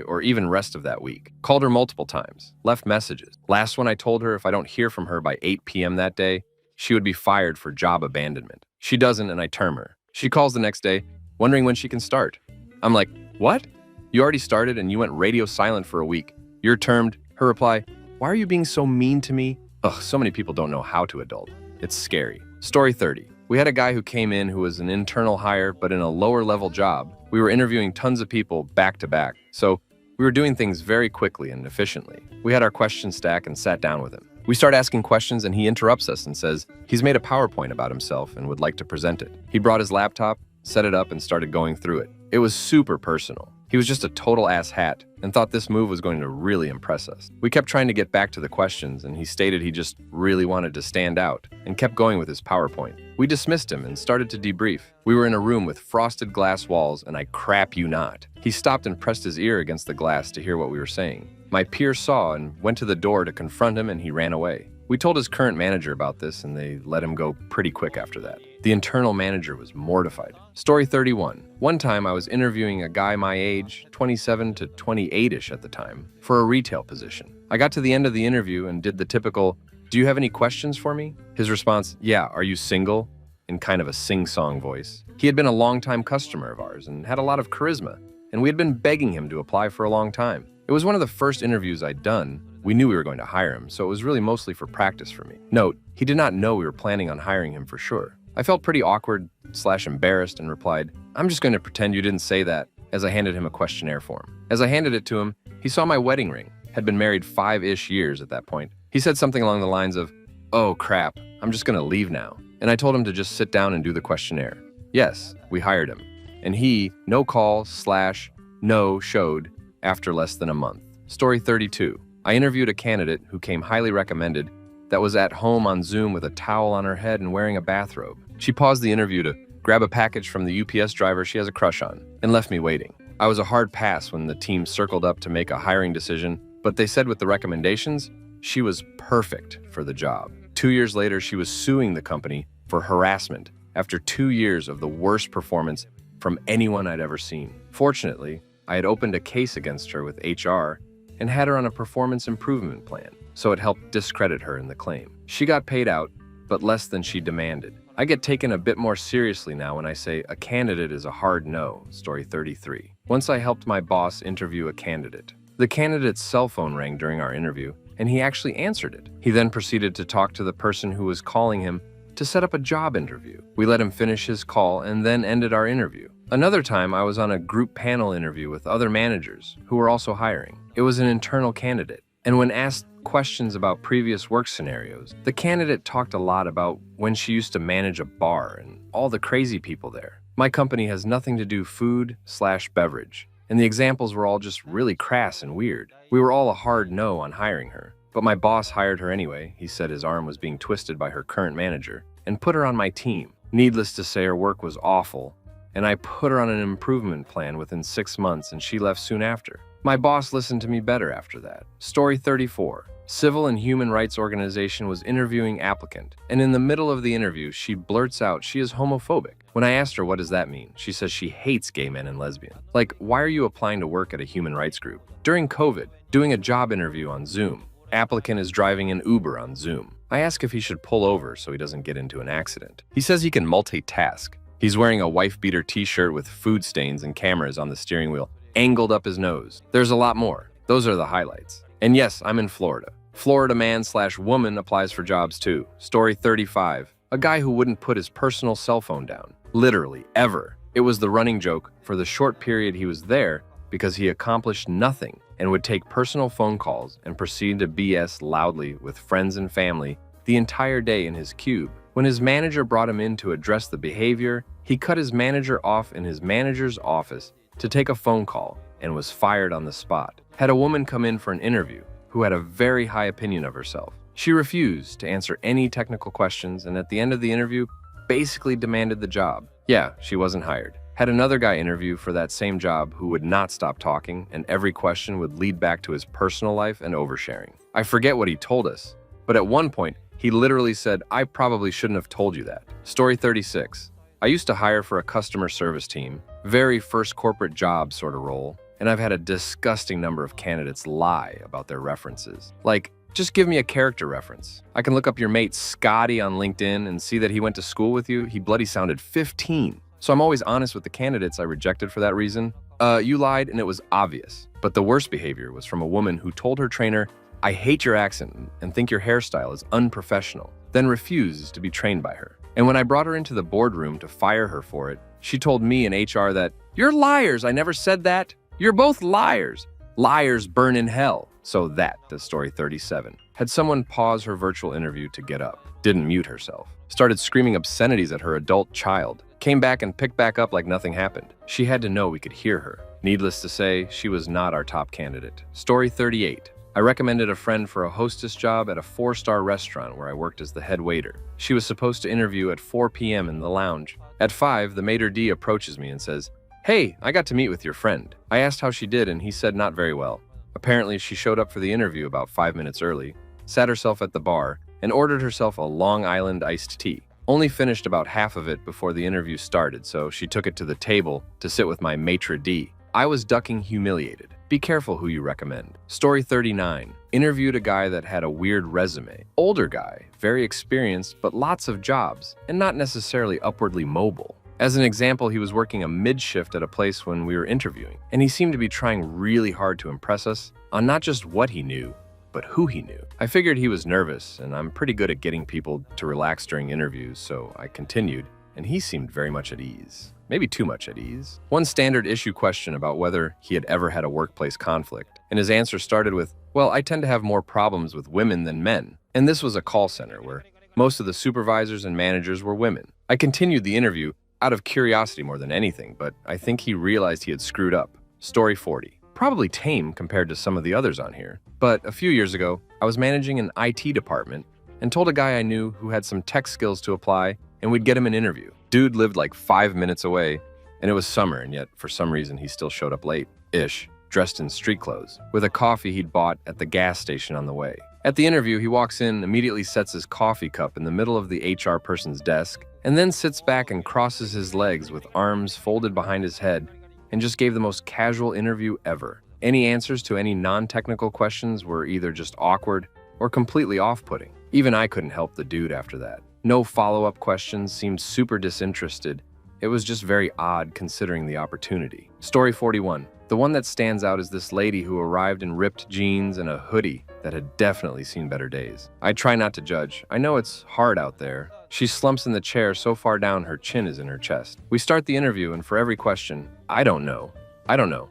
or even rest of that week. Called her multiple times, left messages. Last one I told her if I don't hear from her by 8 p.m. that day, she would be fired for job abandonment. She doesn't, and I term her. She calls the next day, wondering when she can start. I'm like, "What? You already started and you went radio silent for a week. You're termed." Her reply, "Why are you being so mean to me?" Ugh, so many people don't know how to adult. It's scary. Story 30. We had a guy who came in who was an internal hire, but in a lower level job. We were interviewing tons of people back to back, so we were doing things very quickly and efficiently. We had our question stack and sat down with him. We start asking questions and he interrupts us and says he's made a PowerPoint about himself and would like to present it. He brought his laptop, set it up, and started going through it. It was super personal. He was just a total ass hat and thought this move was going to really impress us. We kept trying to get back to the questions, and he stated he just really wanted to stand out and kept going with his PowerPoint. We dismissed him and started to debrief. We were in a room with frosted glass walls, and I crap you not. He stopped and pressed his ear against the glass to hear what we were saying. My peer saw and went to the door to confront him, and he ran away. We told his current manager about this, and they let him go pretty quick after that. The internal manager was mortified. Story 31. One time I was interviewing a guy my age, 27 to 28-ish at the time, for a retail position. I got to the end of the interview and did the typical, "Do you have any questions for me?" His response, "Yeah, are you single?" in kind of a sing-song voice. He had been a longtime customer of ours and had a lot of charisma, and we had been begging him to apply for a long time. It was one of the first interviews I'd done. We knew we were going to hire him, so it was really mostly for practice for me. Note, he did not know we were planning on hiring him for sure. I felt pretty awkward/embarrassed and replied, "I'm just going to pretend you didn't say that," as I handed him a questionnaire form. As I handed it to him, he saw my wedding ring. Had been married 5-ish years at that point. He said something along the lines of, "Oh crap, I'm just going to leave now." And I told him to just sit down and do the questionnaire. Yes, we hired him. And he, no call/no showed after less than a month. Story 32. I interviewed a candidate who came highly recommended that was at home on Zoom with a towel on her head and wearing a bathrobe. She paused the interview to grab a package from the UPS driver she has a crush on and left me waiting. I was a hard pass when the team circled up to make a hiring decision, but they said with the recommendations, she was perfect for the job. 2 years later, she was suing the company for harassment after 2 years of the worst performance from anyone I'd ever seen. Fortunately, I had opened a case against her with HR and had her on a performance improvement plan, so it helped discredit her in the claim. She got paid out, but less than she demanded. I get taken a bit more seriously now when I say a candidate is a hard no. Story 33. Once I helped my boss interview a candidate. The candidate's cell phone rang during our interview, and he actually answered it. He then proceeded to talk to the person who was calling him to set up a job interview. We let him finish his call and then ended our interview. Another time, I was on a group panel interview with other managers who were also hiring. It was an internal candidate, and when asked questions about previous work scenarios, the candidate talked a lot about when she used to manage a bar and all the crazy people there. My company has nothing to do food/beverage, and the examples were all just really crass and weird. We were all a hard no on hiring her, but my boss hired her anyway. He said his arm was being twisted by her current manager and put her on my team. Needless to say, her work was awful, and I put her on an improvement plan within 6 months, and she left soon after. My boss listened to me better after that. Story 34. Civil and Human Rights Organization was interviewing applicant, and in the middle of the interview, she blurts out she is homophobic. When I asked her what does that mean, she says she hates gay men and lesbians. Like, why are you applying to work at a human rights group? During COVID, doing a job interview on Zoom, applicant is driving an Uber on Zoom. I ask if he should pull over so he doesn't get into an accident. He says he can multitask. He's wearing a wife-beater t-shirt with food stains and cameras on the steering wheel, angled up his nose. There's a lot more. Those are the highlights. And yes, I'm in Florida. Florida man/woman applies for jobs too. Story 35. A guy who wouldn't put his personal cell phone down. Literally, ever. It was the running joke for the short period he was there because he accomplished nothing and would take personal phone calls and proceed to BS loudly with friends and family the entire day in his cube. When his manager brought him in to address the behavior, he cut his manager off in his manager's office to take a phone call and was fired on the spot. Had a woman come in for an interview who had a very high opinion of herself. She refused to answer any technical questions and at the end of the interview basically demanded the job. Yeah, she wasn't hired. Had another guy interview for that same job who would not stop talking and every question would lead back to his personal life and oversharing. I forget what he told us, but at one point he literally said, "I probably shouldn't have told you that." Story 36. I used to hire for a customer service team, very first corporate job sort of role, and I've had a disgusting number of candidates lie about their references. Like, just give me a character reference. I can look up your mate Scotty on LinkedIn and see that he went to school with you. He bloody sounded 15. So I'm always honest with the candidates I rejected for that reason. You lied and it was obvious. But the worst behavior was from a woman who told her trainer, "I hate your accent and think your hairstyle is unprofessional," then refused to be trained by her. And when I brought her into the boardroom to fire her for it, she told me in HR that, "You're liars, I never said that. You're both liars. Liars burn in hell." So that is story 37. Had someone pause her virtual interview to get up, didn't mute herself, started screaming obscenities at her adult child, came back and picked back up like nothing happened. She had to know we could hear her. Needless to say, she was not our top candidate. Story 38. I recommended a friend for a hostess job at a 4-star restaurant where I worked as the head waiter. She was supposed to interview at 4 p.m. in the lounge. At 5, the maitre d' approaches me and says, "Hey, I got to meet with your friend." I asked how she did and he said not very well. Apparently, she showed up for the interview about 5 minutes early, sat herself at the bar, and ordered herself a Long Island iced tea. Only finished about half of it before the interview started, so she took it to the table to sit with my maitre d'. I was ducking humiliated. Be careful who you recommend. Story 39. Interviewed a guy that had a weird resume. Older guy, very experienced, but lots of jobs, and not necessarily upwardly mobile. As an example, he was working a mid-shift at a place when we were interviewing, and he seemed to be trying really hard to impress us on not just what he knew, but who he knew. I figured he was nervous, and I'm pretty good at getting people to relax during interviews, so I continued, and he seemed very much at ease. Maybe too much at ease. One standard issue question about whether he had ever had a workplace conflict, and his answer started with, "Well, I tend to have more problems with women than men." And this was a call center where most of the supervisors and managers were women. I continued the interview out of curiosity more than anything, but I think he realized he had screwed up. Story 40. Probably tame compared to some of the others on here, but a few years ago, I was managing an IT department and told a guy I knew who had some tech skills to apply and we'd get him an interview. Dude lived like 5 minutes away, and it was summer, and yet for some reason he still showed up late-ish, dressed in street clothes, with a coffee he'd bought at the gas station on the way. At the interview, he walks in, immediately sets his coffee cup in the middle of the HR person's desk, and then sits back and crosses his legs with arms folded behind his head, and just gave the most casual interview ever. Any answers to any non-technical questions were either just awkward or completely off-putting. Even I couldn't help the dude after that. No follow-up questions, seemed super disinterested. It was just very odd considering the opportunity. Story 41. The one that stands out is this lady who arrived in ripped jeans and a hoodie that had definitely seen better days. I try not to judge. I know it's hard out there. She slumps in the chair so far down her chin is in her chest. We start the interview, and for every question, I don't know. I don't know.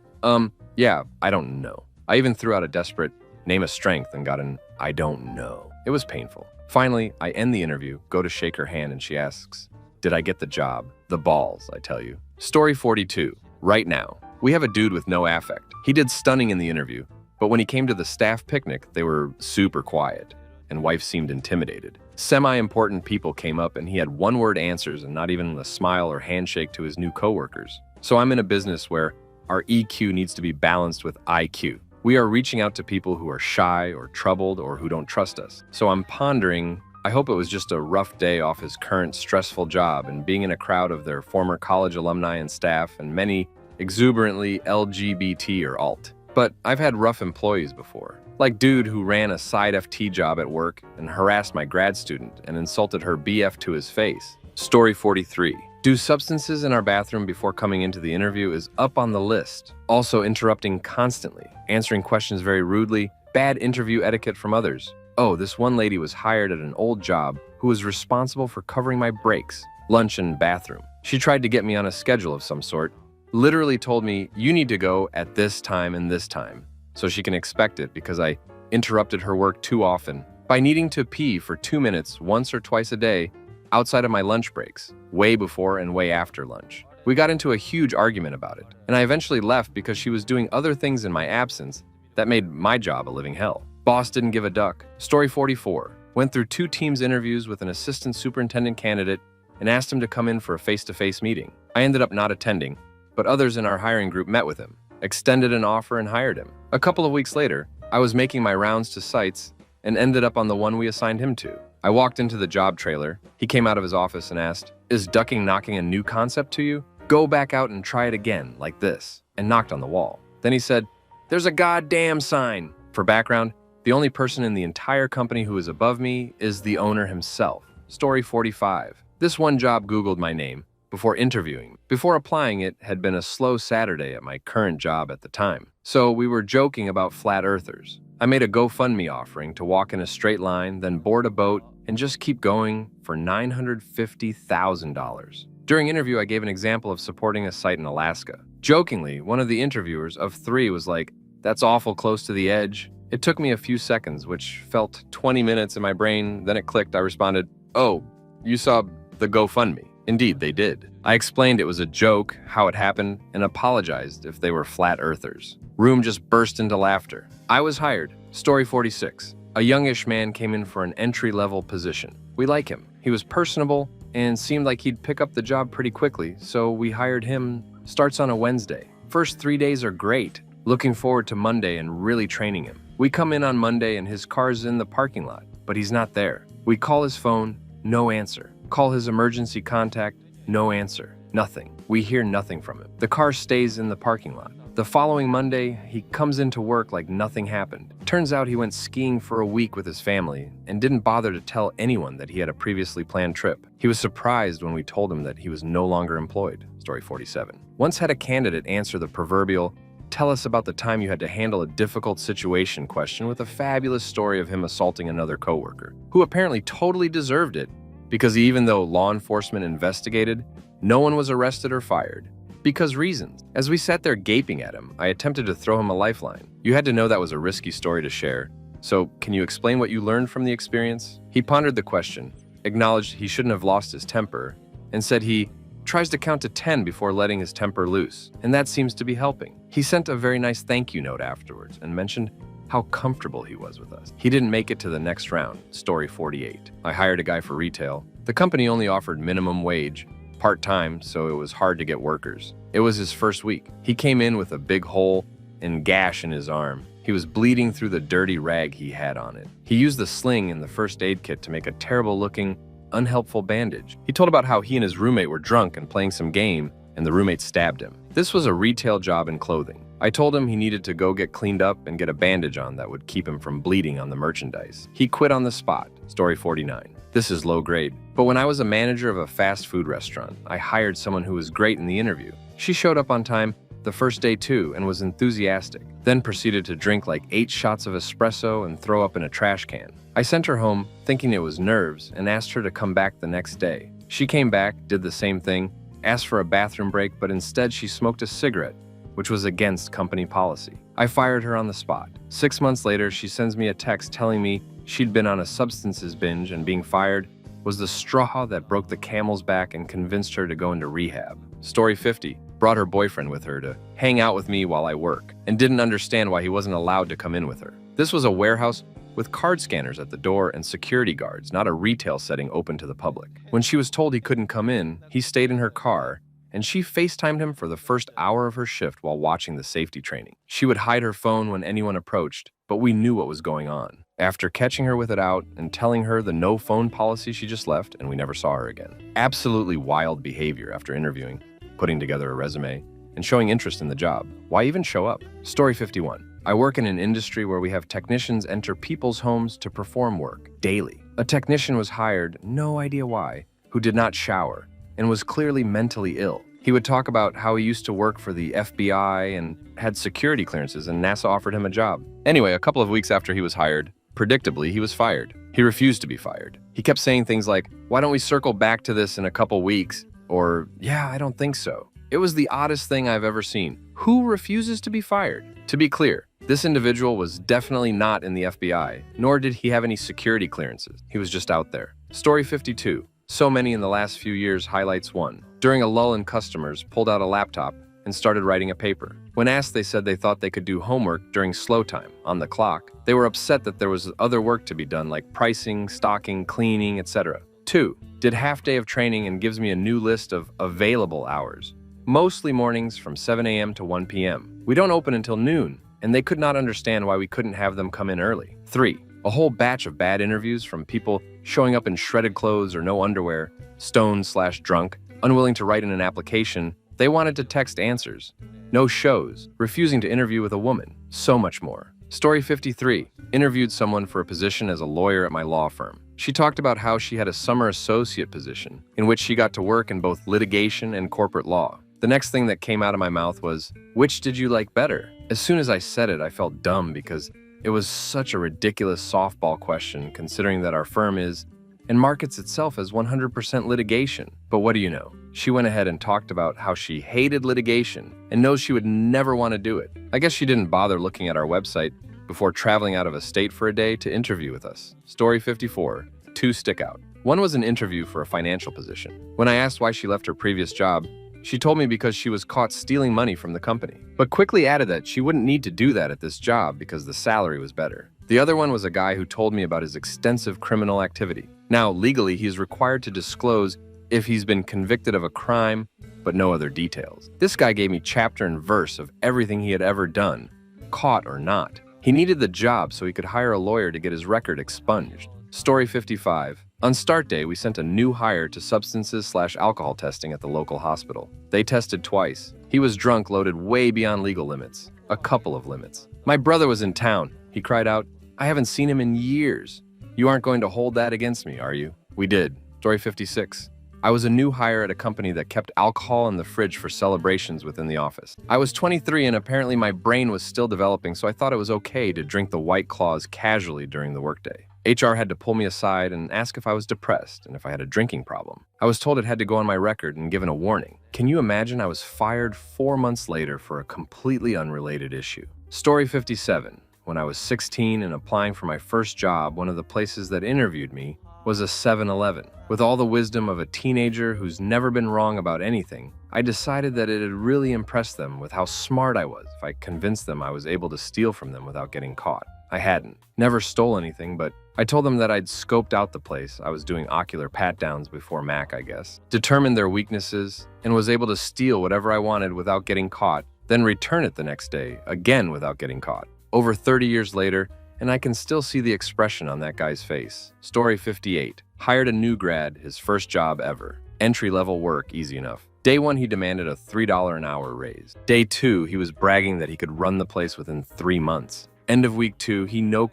Yeah, I don't know. I even threw out a desperate name of strength and got an I don't know. It was painful. Finally, I end the interview, go to shake her hand, and she asks, "Did I get the job?" The balls, I tell you. Story 42. Right now, we have a dude with no affect. He did stunning in the interview, but when he came to the staff picnic, they were super quiet, and wife seemed intimidated. Semi-important people came up, and he had one-word answers and not even a smile or handshake to his new coworkers. So I'm in a business where our EQ needs to be balanced with IQ. We are reaching out to people who are shy or troubled or who don't trust us. So I'm pondering, I hope it was just a rough day off his current stressful job and being in a crowd of their former college alumni and staff and many exuberantly LGBT or alt. But I've had rough employees before. Like dude who ran a side FT job at work and harassed my grad student and insulted her BF to his face. Story 43. Do substances in our bathroom before coming into the interview is up on the list. Also interrupting constantly, answering questions very rudely, bad interview etiquette from others. Oh, this one lady was hired at an old job who was responsible for covering my breaks, lunch, and bathroom. She tried to get me on a schedule of some sort, literally told me, you need to go at this time and this time, so she can expect it because I interrupted her work too often by needing to pee for 2 minutes once or twice a day outside of my lunch breaks, way before and way after lunch. We got into a huge argument about it, and I eventually left because she was doing other things in my absence that made my job a living hell. Boss didn't give a duck. Story 44. Went through 2 teams interviews with an assistant superintendent candidate and asked him to come in for a face-to-face meeting. I ended up not attending, but others in our hiring group met with him, extended an offer, and hired him. A couple of weeks later, I was making my rounds to sites and ended up on the one we assigned him to. I walked into the job trailer. He came out of his office and asked, "Is ducking knocking a new concept to you? Go back out and try it again, like this," and knocked on the wall. Then he said, "There's a goddamn sign." For background, the only person in the entire company who is above me is the owner himself. Story 45. This one job Googled my name before interviewing. Before applying, it had been a slow Saturday at my current job at the time. So we were joking about flat earthers. I made a GoFundMe offering to walk in a straight line, then board a boat, and just keep going for $950,000. During interview, I gave an example of supporting a site in Alaska. Jokingly, one of the interviewers of 3 was like, "That's awful close to the edge." It took me a few seconds, which felt 20 minutes in my brain. Then it clicked. I responded, "Oh, you saw the GoFundMe." Indeed, they did. I explained it was a joke, how it happened, and apologized if they were flat earthers. Room just burst into laughter. I was hired. Story 46. A youngish man came in for an entry-level position. We like him. He was personable and seemed like he'd pick up the job pretty quickly, so we hired him. Starts on a Wednesday. First 3 days are great. Looking forward to Monday and really training him. We come in on Monday and his car's in the parking lot, but he's not there. We call his phone, no answer. Call his emergency contact, no answer. Nothing. We hear nothing from him. The car stays in the parking lot. The following Monday, he comes into work like nothing happened. Turns out he went skiing for a week with his family and didn't bother to tell anyone that he had a previously planned trip. He was surprised when we told him that he was no longer employed. Story 47. Once had a candidate answer the proverbial, "Tell us about the time you had to handle a difficult situation" question with a fabulous story of him assaulting another coworker, who apparently totally deserved it because even though law enforcement investigated, no one was arrested or fired. Because reasons. As we sat there gaping at him, I attempted to throw him a lifeline. You had to know that was a risky story to share. So, can you explain what you learned from the experience? He pondered the question, acknowledged he shouldn't have lost his temper, and said he tries to count to 10 before letting his temper loose, and that seems to be helping. He sent a very nice thank you note afterwards and mentioned how comfortable he was with us. He didn't make it to the next round. Story 48. I hired a guy for retail. The company only offered minimum wage, part-time, so it was hard to get workers. It was his first week. He came in with a big hole and gash in his arm. He was bleeding through the dirty rag he had on it. He used the sling in the first aid kit to make a terrible-looking, unhelpful bandage. He told about how he and his roommate were drunk and playing some game, and the roommate stabbed him. This was a retail job in clothing. I told him he needed to go get cleaned up and get a bandage on that would keep him from bleeding on the merchandise. He quit on the spot. Story 49. This is low grade. But when I was a manager of a fast food restaurant, I hired someone who was great in the interview. She showed up on time, the first day too and was enthusiastic, then proceeded to drink like 8 shots of espresso and throw up in a trash can. I sent her home thinking it was nerves and asked her to come back the next day. She came back, did the same thing, asked for a bathroom break, but instead she smoked a cigarette, which was against company policy. I fired her on the spot. 6 months later, she sends me a text telling me she'd been on a substances binge and being fired was the straw that broke the camel's back and convinced her to go into rehab. Story 50. Brought her boyfriend with her to hang out with me while I work and didn't understand why he wasn't allowed to come in with her. This was a warehouse with card scanners at the door and security guards, not a retail setting open to the public. When she was told he couldn't come in, he stayed in her car, and she FaceTimed him for the first hour of her shift while watching the safety training. She would hide her phone when anyone approached, but we knew what was going on. After catching her with it out and telling her the no phone policy, she just left and we never saw her again. Absolutely wild behavior after interviewing, putting together a resume, and showing interest in the job. Why even show up? Story 51. I work in an industry where we have technicians enter people's homes to perform work daily. A technician was hired, no idea why, who did not shower and was clearly mentally ill. He would talk about how he used to work for the FBI and had security clearances, and NASA offered him a job. Anyway, a couple of weeks after he was hired, predictably, he was fired. He refused to be fired. He kept saying things like, "Why don't we circle back to this in a couple weeks?" Or, "Yeah, I don't think so." It was the oddest thing I've ever seen. Who refuses to be fired? To be clear, this individual was definitely not in the FBI, nor did he have any security clearances. He was just out there. Story 52. So many in the last few years highlights one. During a lull in customers, pulled out a laptop and started writing a paper. When asked, they said they thought they could do homework during slow time, on the clock. They were upset that there was other work to be done like pricing, stocking, cleaning, etc. 2. Did half day of training and gives me a new list of available hours. Mostly mornings from 7 a.m. to 1 p.m. We don't open until noon, and they could not understand why we couldn't have them come in early. 3. A whole batch of bad interviews from people showing up in shredded clothes or no underwear, stoned/drunk, unwilling to write in an application. They wanted to text answers. No shows, refusing to interview with a woman. So much more. Story 53. Interviewed someone for a position as a lawyer at my law firm. She talked about how she had a summer associate position in which she got to work in both litigation and corporate law. The next thing that came out of my mouth was, "Which did you like better?" As soon as I said it, I felt dumb because it was such a ridiculous softball question considering that our firm is and markets itself as 100% litigation. But what do you know? She went ahead and talked about how she hated litigation and knows she would never want to do it. I guess she didn't bother looking at our website before traveling out of a state for a day to interview with us. Story 54. 2 stick out. One was an interview for a financial position. When I asked why she left her previous job, she told me because she was caught stealing money from the company, but quickly added that she wouldn't need to do that at this job because the salary was better. The other one was a guy who told me about his extensive criminal activity. Now, legally, he is required to disclose if he's been convicted of a crime, but no other details. This guy gave me chapter and verse of everything he had ever done, caught or not. He needed the job so he could hire a lawyer to get his record expunged. Story 55. On start day, we sent a new hire to substances/alcohol testing at the local hospital. They tested twice. He was drunk, loaded way beyond legal limits. A couple of limits. My brother was in town. He cried out, "I haven't seen him in years. You aren't going to hold that against me, are you?" We did. Story 56. I was a new hire at a company that kept alcohol in the fridge for celebrations within the office. I was 23 and apparently my brain was still developing, so I thought it was okay to drink the White Claws casually during the workday. HR had to pull me aside and ask if I was depressed and if I had a drinking problem. I was told it had to go on my record and given a warning. Can you imagine I was fired 4 months later for a completely unrelated issue? Story 57. When I was 16 and applying for my first job, one of the places that interviewed me was a 7-Eleven. With all the wisdom of a teenager who's never been wrong about anything, I decided that it had really impressed them with how smart I was if I convinced them I was able to steal from them without getting caught. I hadn't. Never stole anything, but I told them that I'd scoped out the place. I was doing ocular pat-downs before Mac, I guess. Determined their weaknesses, and was able to steal whatever I wanted without getting caught, then return it the next day, again without getting caught. Over 30 years later, and I can still see the expression on that guy's face. Story 58. Hired a new grad, his first job ever. Entry-level work, easy enough. Day 1, he demanded a $3 an hour raise. Day 2, he was bragging that he could run the place within 3 months. End of week 2, he no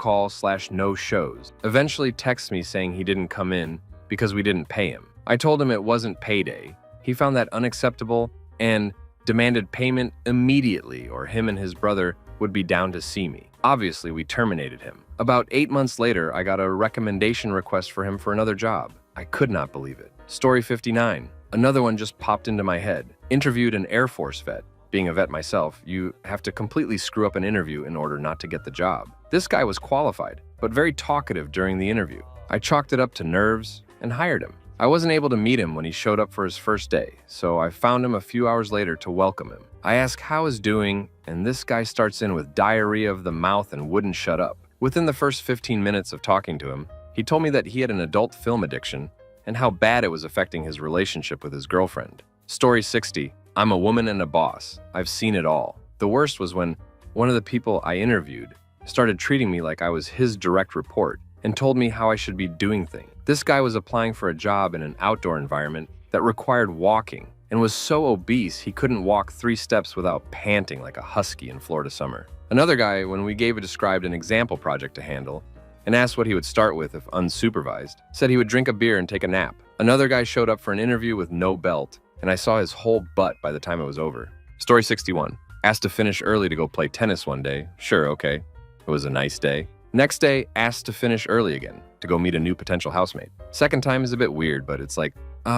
shows. Eventually texts me saying he didn't come in because we didn't pay him. I told him it wasn't payday. He found that unacceptable and demanded payment immediately or him and his brother would be down to see me. Obviously, we terminated him. About 8 months later, I got a recommendation request for him for another job. I could not believe it. Story 59. Another one just popped into my head. Interviewed an Air Force vet. Being a vet myself, you have to completely screw up an interview in order not to get the job. This guy was qualified, but very talkative during the interview. I chalked it up to nerves and hired him. I wasn't able to meet him when he showed up for his first day, so I found him a few hours later to welcome him. I asked how he's doing, and this guy starts in with diarrhea of the mouth and wouldn't shut up. Within the first 15 minutes of talking to him, he told me that he had an adult film addiction and how bad it was affecting his relationship with his girlfriend. Story 60. I'm a woman and a boss. I've seen it all. The worst was when one of the people I interviewed started treating me like I was his direct report and told me how I should be doing things. This guy was applying for a job in an outdoor environment that required walking and was so obese he couldn't walk 3 steps without panting like a husky in Florida summer. Another guy, when we described an example project to handle and asked what he would start with if unsupervised, said he would drink a beer and take a nap. Another guy showed up for an interview with no belt, and I saw his whole butt by the time it was over. Story 61. Asked to finish early to go play tennis one day. Sure, okay. It was a nice day. Next day, asked to finish early again to go meet a new potential housemate. Second time is a bit weird, but it's like,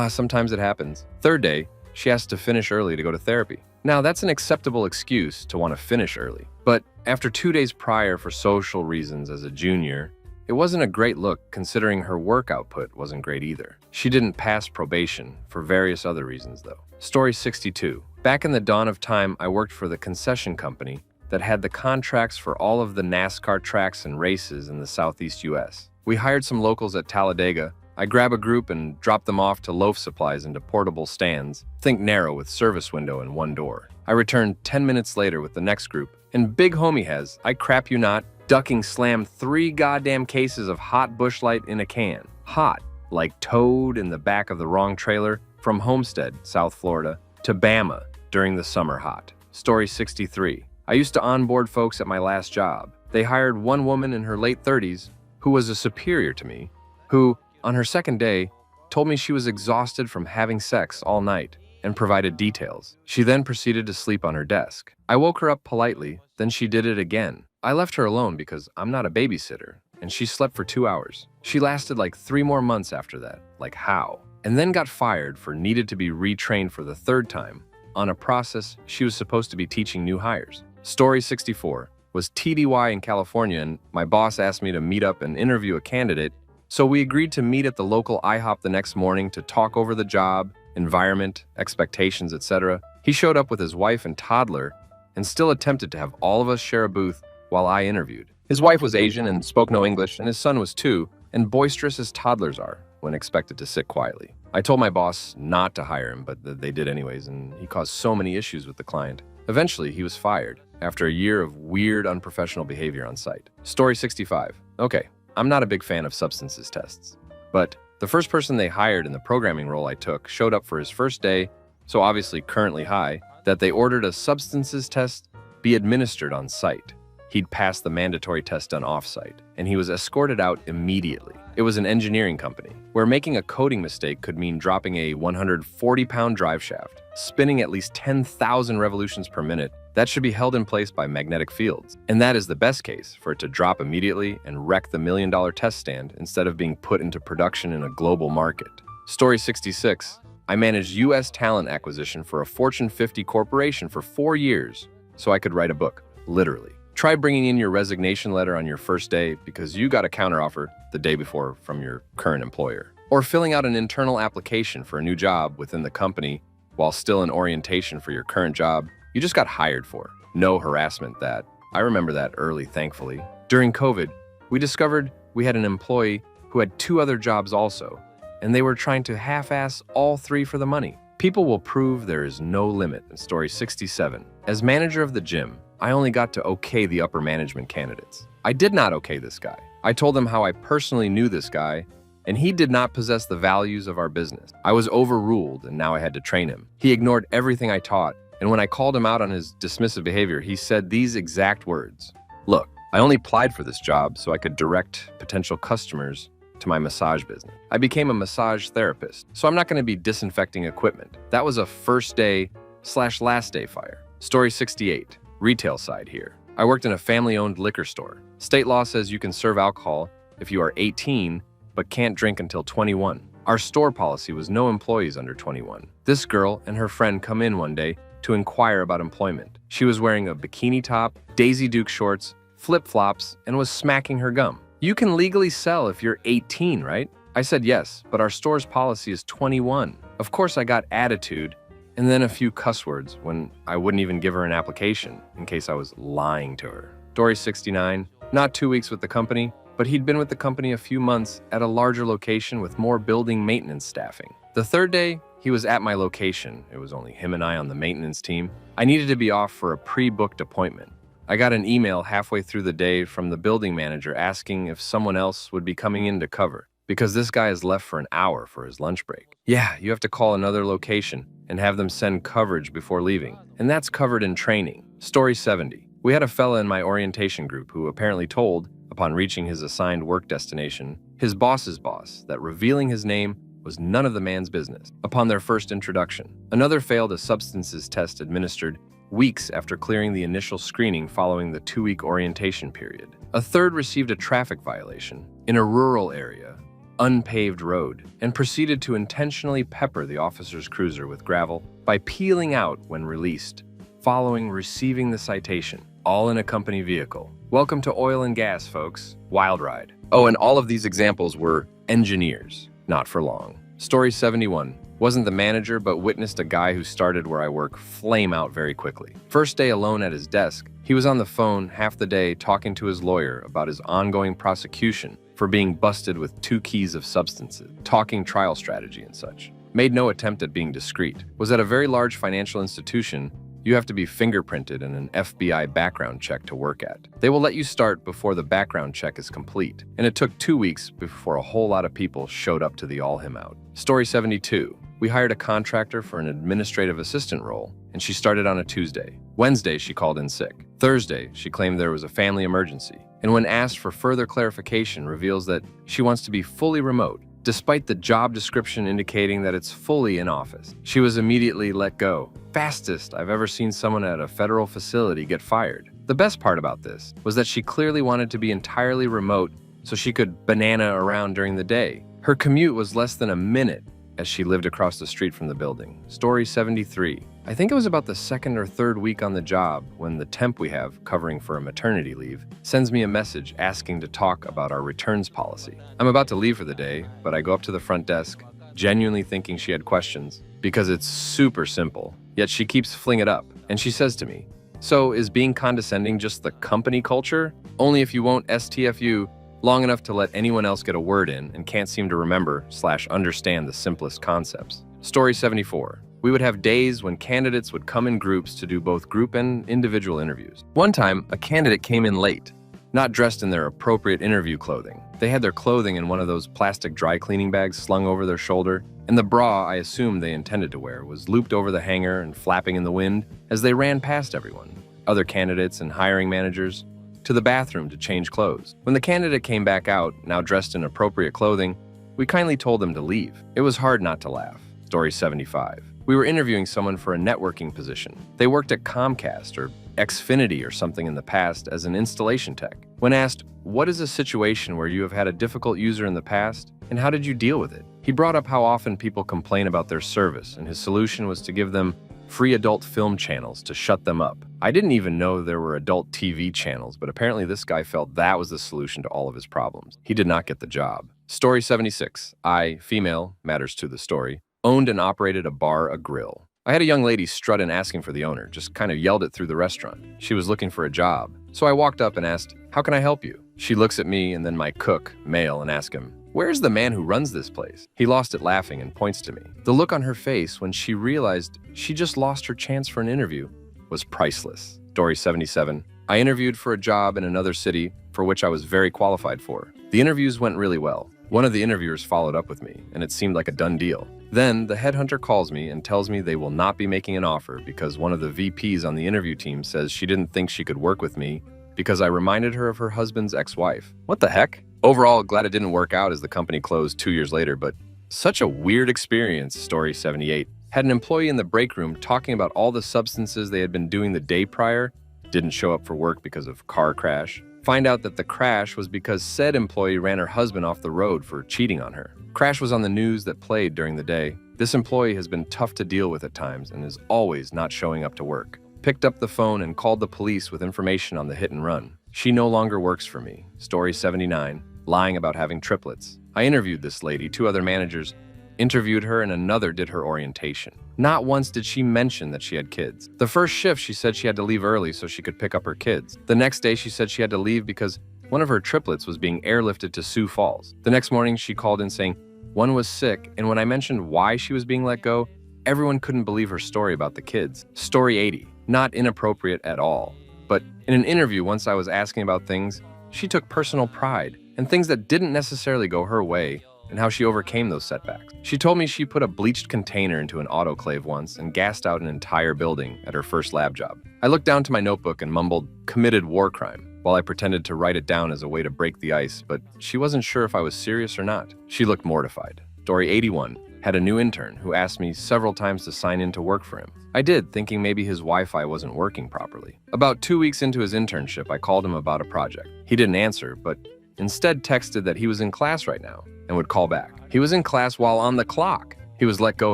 sometimes it happens. Third day, she asked to finish early to go to therapy. Now, that's an acceptable excuse to want to finish early. But after 2 days prior for social reasons as a junior, it wasn't a great look considering her work output wasn't great either. She didn't pass probation for various other reasons though. Story 62. Back in the dawn of time, I worked for the concession company that had the contracts for all of the NASCAR tracks and races in the Southeast US. We hired some locals at Talladega. I grab a group and drop them off to loaf supplies into portable stands. Think narrow with service window and one door. I return 10 minutes later with the next group, and big homie has, I crap you not, ducking slammed 3 goddamn cases of hot Busch Light in a can. Hot, like towed in the back of the wrong trailer from Homestead, South Florida, to Bama during the summer hot. Story 63. I used to onboard folks at my last job. They hired one woman in her late 30s who was a superior to me, who, on her second day, told me she was exhausted from having sex all night and provided details. She then proceeded to sleep on her desk. I woke her up politely, then she did it again. I left her alone because I'm not a babysitter, and she slept for 2 hours. She lasted like 3 more months after that, like how? And then got fired for needed to be retrained for the 3rd time on a process she was supposed to be teaching new hires. Story 64 was TDY in California, and my boss asked me to meet up and interview a candidate, so we agreed to meet at the local IHOP the next morning to talk over the job, environment, expectations, etc. He showed up with his wife and toddler and still attempted to have all of us share a booth while I interviewed. His wife was Asian and spoke no English, and his son was 2, and boisterous as toddlers are when expected to sit quietly. I told my boss not to hire him, but they did anyways, and he caused so many issues with the client. Eventually, he was fired after a year of weird, unprofessional behavior on site. Story 65. Okay, I'm not a big fan of substances tests, but the first person they hired in the programming role I took showed up for his first day, so obviously currently high, that they ordered a substances test be administered on site. He'd passed the mandatory test done off-site, and he was escorted out immediately. It was an engineering company, where making a coding mistake could mean dropping a 140-pound drive shaft, spinning at least 10,000 revolutions per minute. That should be held in place by magnetic fields. And that is the best case, for it to drop immediately and wreck the $1 million test stand instead of being put into production in a global market. Story 66. I managed U.S. talent acquisition for a Fortune 50 corporation for 4 years, so I could write a book, literally. Try bringing in your resignation letter on your first day because you got a counteroffer the day before from your current employer. Or filling out an internal application for a new job within the company while still in orientation for your current job you just got hired for. No harassment that. I remember that early, thankfully. During COVID, we discovered we had an employee who had 2 other jobs also, and they were trying to half-ass all 3 for the money. People will prove there is no limit in Story 67. As manager of the gym, I only got to okay the upper management candidates. I did not okay this guy. I told them how I personally knew this guy, and he did not possess the values of our business. I was overruled, and now I had to train him. He ignored everything I taught, and when I called him out on his dismissive behavior, he said these exact words. Look, I only applied for this job so I could direct potential customers to my massage business. I became a massage therapist, so I'm not going to be disinfecting equipment. That was a first day fire/last day fire. Story 68. Retail side here. I worked in a family-owned liquor store. State law says you can serve alcohol if you are 18, but can't drink until 21. Our store policy was no employees under 21. This girl and her friend come in one day to inquire about employment. She was wearing a bikini top, Daisy Duke shorts, flip-flops, and was smacking her gum. You can legally sell if you're 18, right? I said yes, but our store's policy is 21. Of course, I got attitude and then a few cuss words when I wouldn't even give her an application in case I was lying to her. Story 69. Not 2 weeks with the company, but he'd been with the company a few months at a larger location with more building maintenance staffing. The third day, he was at my location. It was only him and I on the maintenance team. I needed to be off for a pre-booked appointment. I got an email halfway through the day from the building manager asking if someone else would be coming in to cover, because this guy has left for an hour for his lunch break. Yeah, you have to call another location and have them send coverage before leaving, and that's covered in training. Story 70. We had a fella in my orientation group who apparently told, upon reaching his assigned work destination, his boss's boss that revealing his name was none of the man's business. Upon their first introduction, another failed a substances test administered weeks after clearing the initial screening following the 2-week orientation period. A third received a traffic violation in a rural area, unpaved road, and proceeded to intentionally pepper the officer's cruiser with gravel by peeling out when released, following receiving the citation, all in a company vehicle. Welcome to oil and gas, folks. Wild ride. Oh, and all of these examples were engineers. Not for long. Story 71. Wasn't the manager, but witnessed a guy who started where I work flame out very quickly. First day alone at his desk, he was on the phone half the day talking to his lawyer about his ongoing prosecution for being busted with 2 keys of substances, talking trial strategy and such. Made no attempt at being discreet. Was at a very large financial institution. You have to be fingerprinted and an FBI background check to work at. They will let you start before the background check is complete, and it took 2 weeks before a whole lot of people showed up to the all him out. Story 72. We hired a contractor for an administrative assistant role, and she started on a Tuesday. Wednesday, she called in sick. Thursday, she claimed there was a family emergency, and when asked for further clarification, reveals that she wants to be fully remote, despite the job description indicating that it's fully in office. She was immediately let go. Fastest I've ever seen someone at a federal facility get fired. The best part about this was that she clearly wanted to be entirely remote so she could banana around during the day. Her commute was less than a minute as she lived across the street from the building. Story 73. I think it was about the 2nd or 3rd week on the job when the temp we have covering for a maternity leave sends me a message asking to talk about our returns policy. I'm about to leave for the day, but I go up to the front desk, genuinely thinking she had questions, because it's super simple, yet she keeps flinging it up, and she says to me, "So is being condescending just the company culture? Only if you won't STFU long enough to let anyone else get a word in and can't seem to remember/understand the simplest concepts." Story 74. We would have days when candidates would come in groups to do both group and individual interviews. One time, a candidate came in late, not dressed in their appropriate interview clothing. They had their clothing in one of those plastic dry cleaning bags slung over their shoulder, and the bra I assumed they intended to wear was looped over the hanger and flapping in the wind as they ran past everyone, other candidates and hiring managers, to the bathroom to change clothes. When the candidate came back out, now dressed in appropriate clothing, we kindly told them to leave. It was hard not to laugh. Story 75. We were interviewing someone for a networking position. They worked at Comcast or Xfinity or something in the past as an installation tech. When asked, "What is a situation where you have had a difficult user in the past, and how did you deal with it?" he brought up how often people complain about their service, and his solution was to give them free adult film channels to shut them up. I didn't even know there were adult TV channels, but apparently this guy felt that was the solution to all of his problems. He did not get the job. Story 76. I, female, matters to the story, owned and operated a bar, a grill. I had a young lady strut in asking for the owner, just kind of yelled it through the restaurant. She was looking for a job. So I walked up and asked, "How can I help you?" She looks at me and then my cook, male, and asks him, "Where's the man who runs this place?" He lost it laughing and points to me. The look on her face when she realized she just lost her chance for an interview was priceless. Story 77. I interviewed for a job in another city for which I was very qualified for. The interviews went really well. One of the interviewers followed up with me, and it seemed like a done deal. Then, the headhunter calls me and tells me they will not be making an offer because one of the VPs on the interview team says she didn't think she could work with me because I reminded her of her husband's ex-wife. What the heck? Overall, glad it didn't work out as the company closed 2 years later, but such a weird experience. Story 78. Had an employee in the break room talking about all the substances they had been doing the day prior, didn't show up for work because of car crash. Find out that the crash was because said employee ran her husband off the road for cheating on her. Crash was on the news that played during the day. This employee has been tough to deal with at times and is always not showing up to work. Picked up the phone and called the police with information on the hit and run. She no longer works for me. Story 79, lying about having triplets. I interviewed this lady, 2 other managers interviewed her, and another did her orientation. Not once did she mention that she had kids. The first shift, she said she had to leave early so she could pick up her kids. The next day, she said she had to leave because one of her triplets was being airlifted to Sioux Falls. The next morning, she called in saying one was sick, and when I mentioned why she was being let go, everyone couldn't believe her story about the kids. Story 80, not inappropriate at all. But in an interview, once I was asking about things, she took personal pride in things that didn't necessarily go her way and how she overcame those setbacks. She told me she put a bleached container into an autoclave once and gassed out an entire building at her first lab job. I looked down to my notebook and mumbled, "committed war crime," while I pretended to write it down as a way to break the ice, but she wasn't sure if I was serious or not. She looked mortified. Story 81, had a new intern who asked me several times to sign in to work for him. I did, thinking maybe his Wi-Fi wasn't working properly. About 2 weeks into his internship, I called him about a project. He didn't answer, but instead texted that he was in class right now and would call back. He was in class while on the clock. He was let go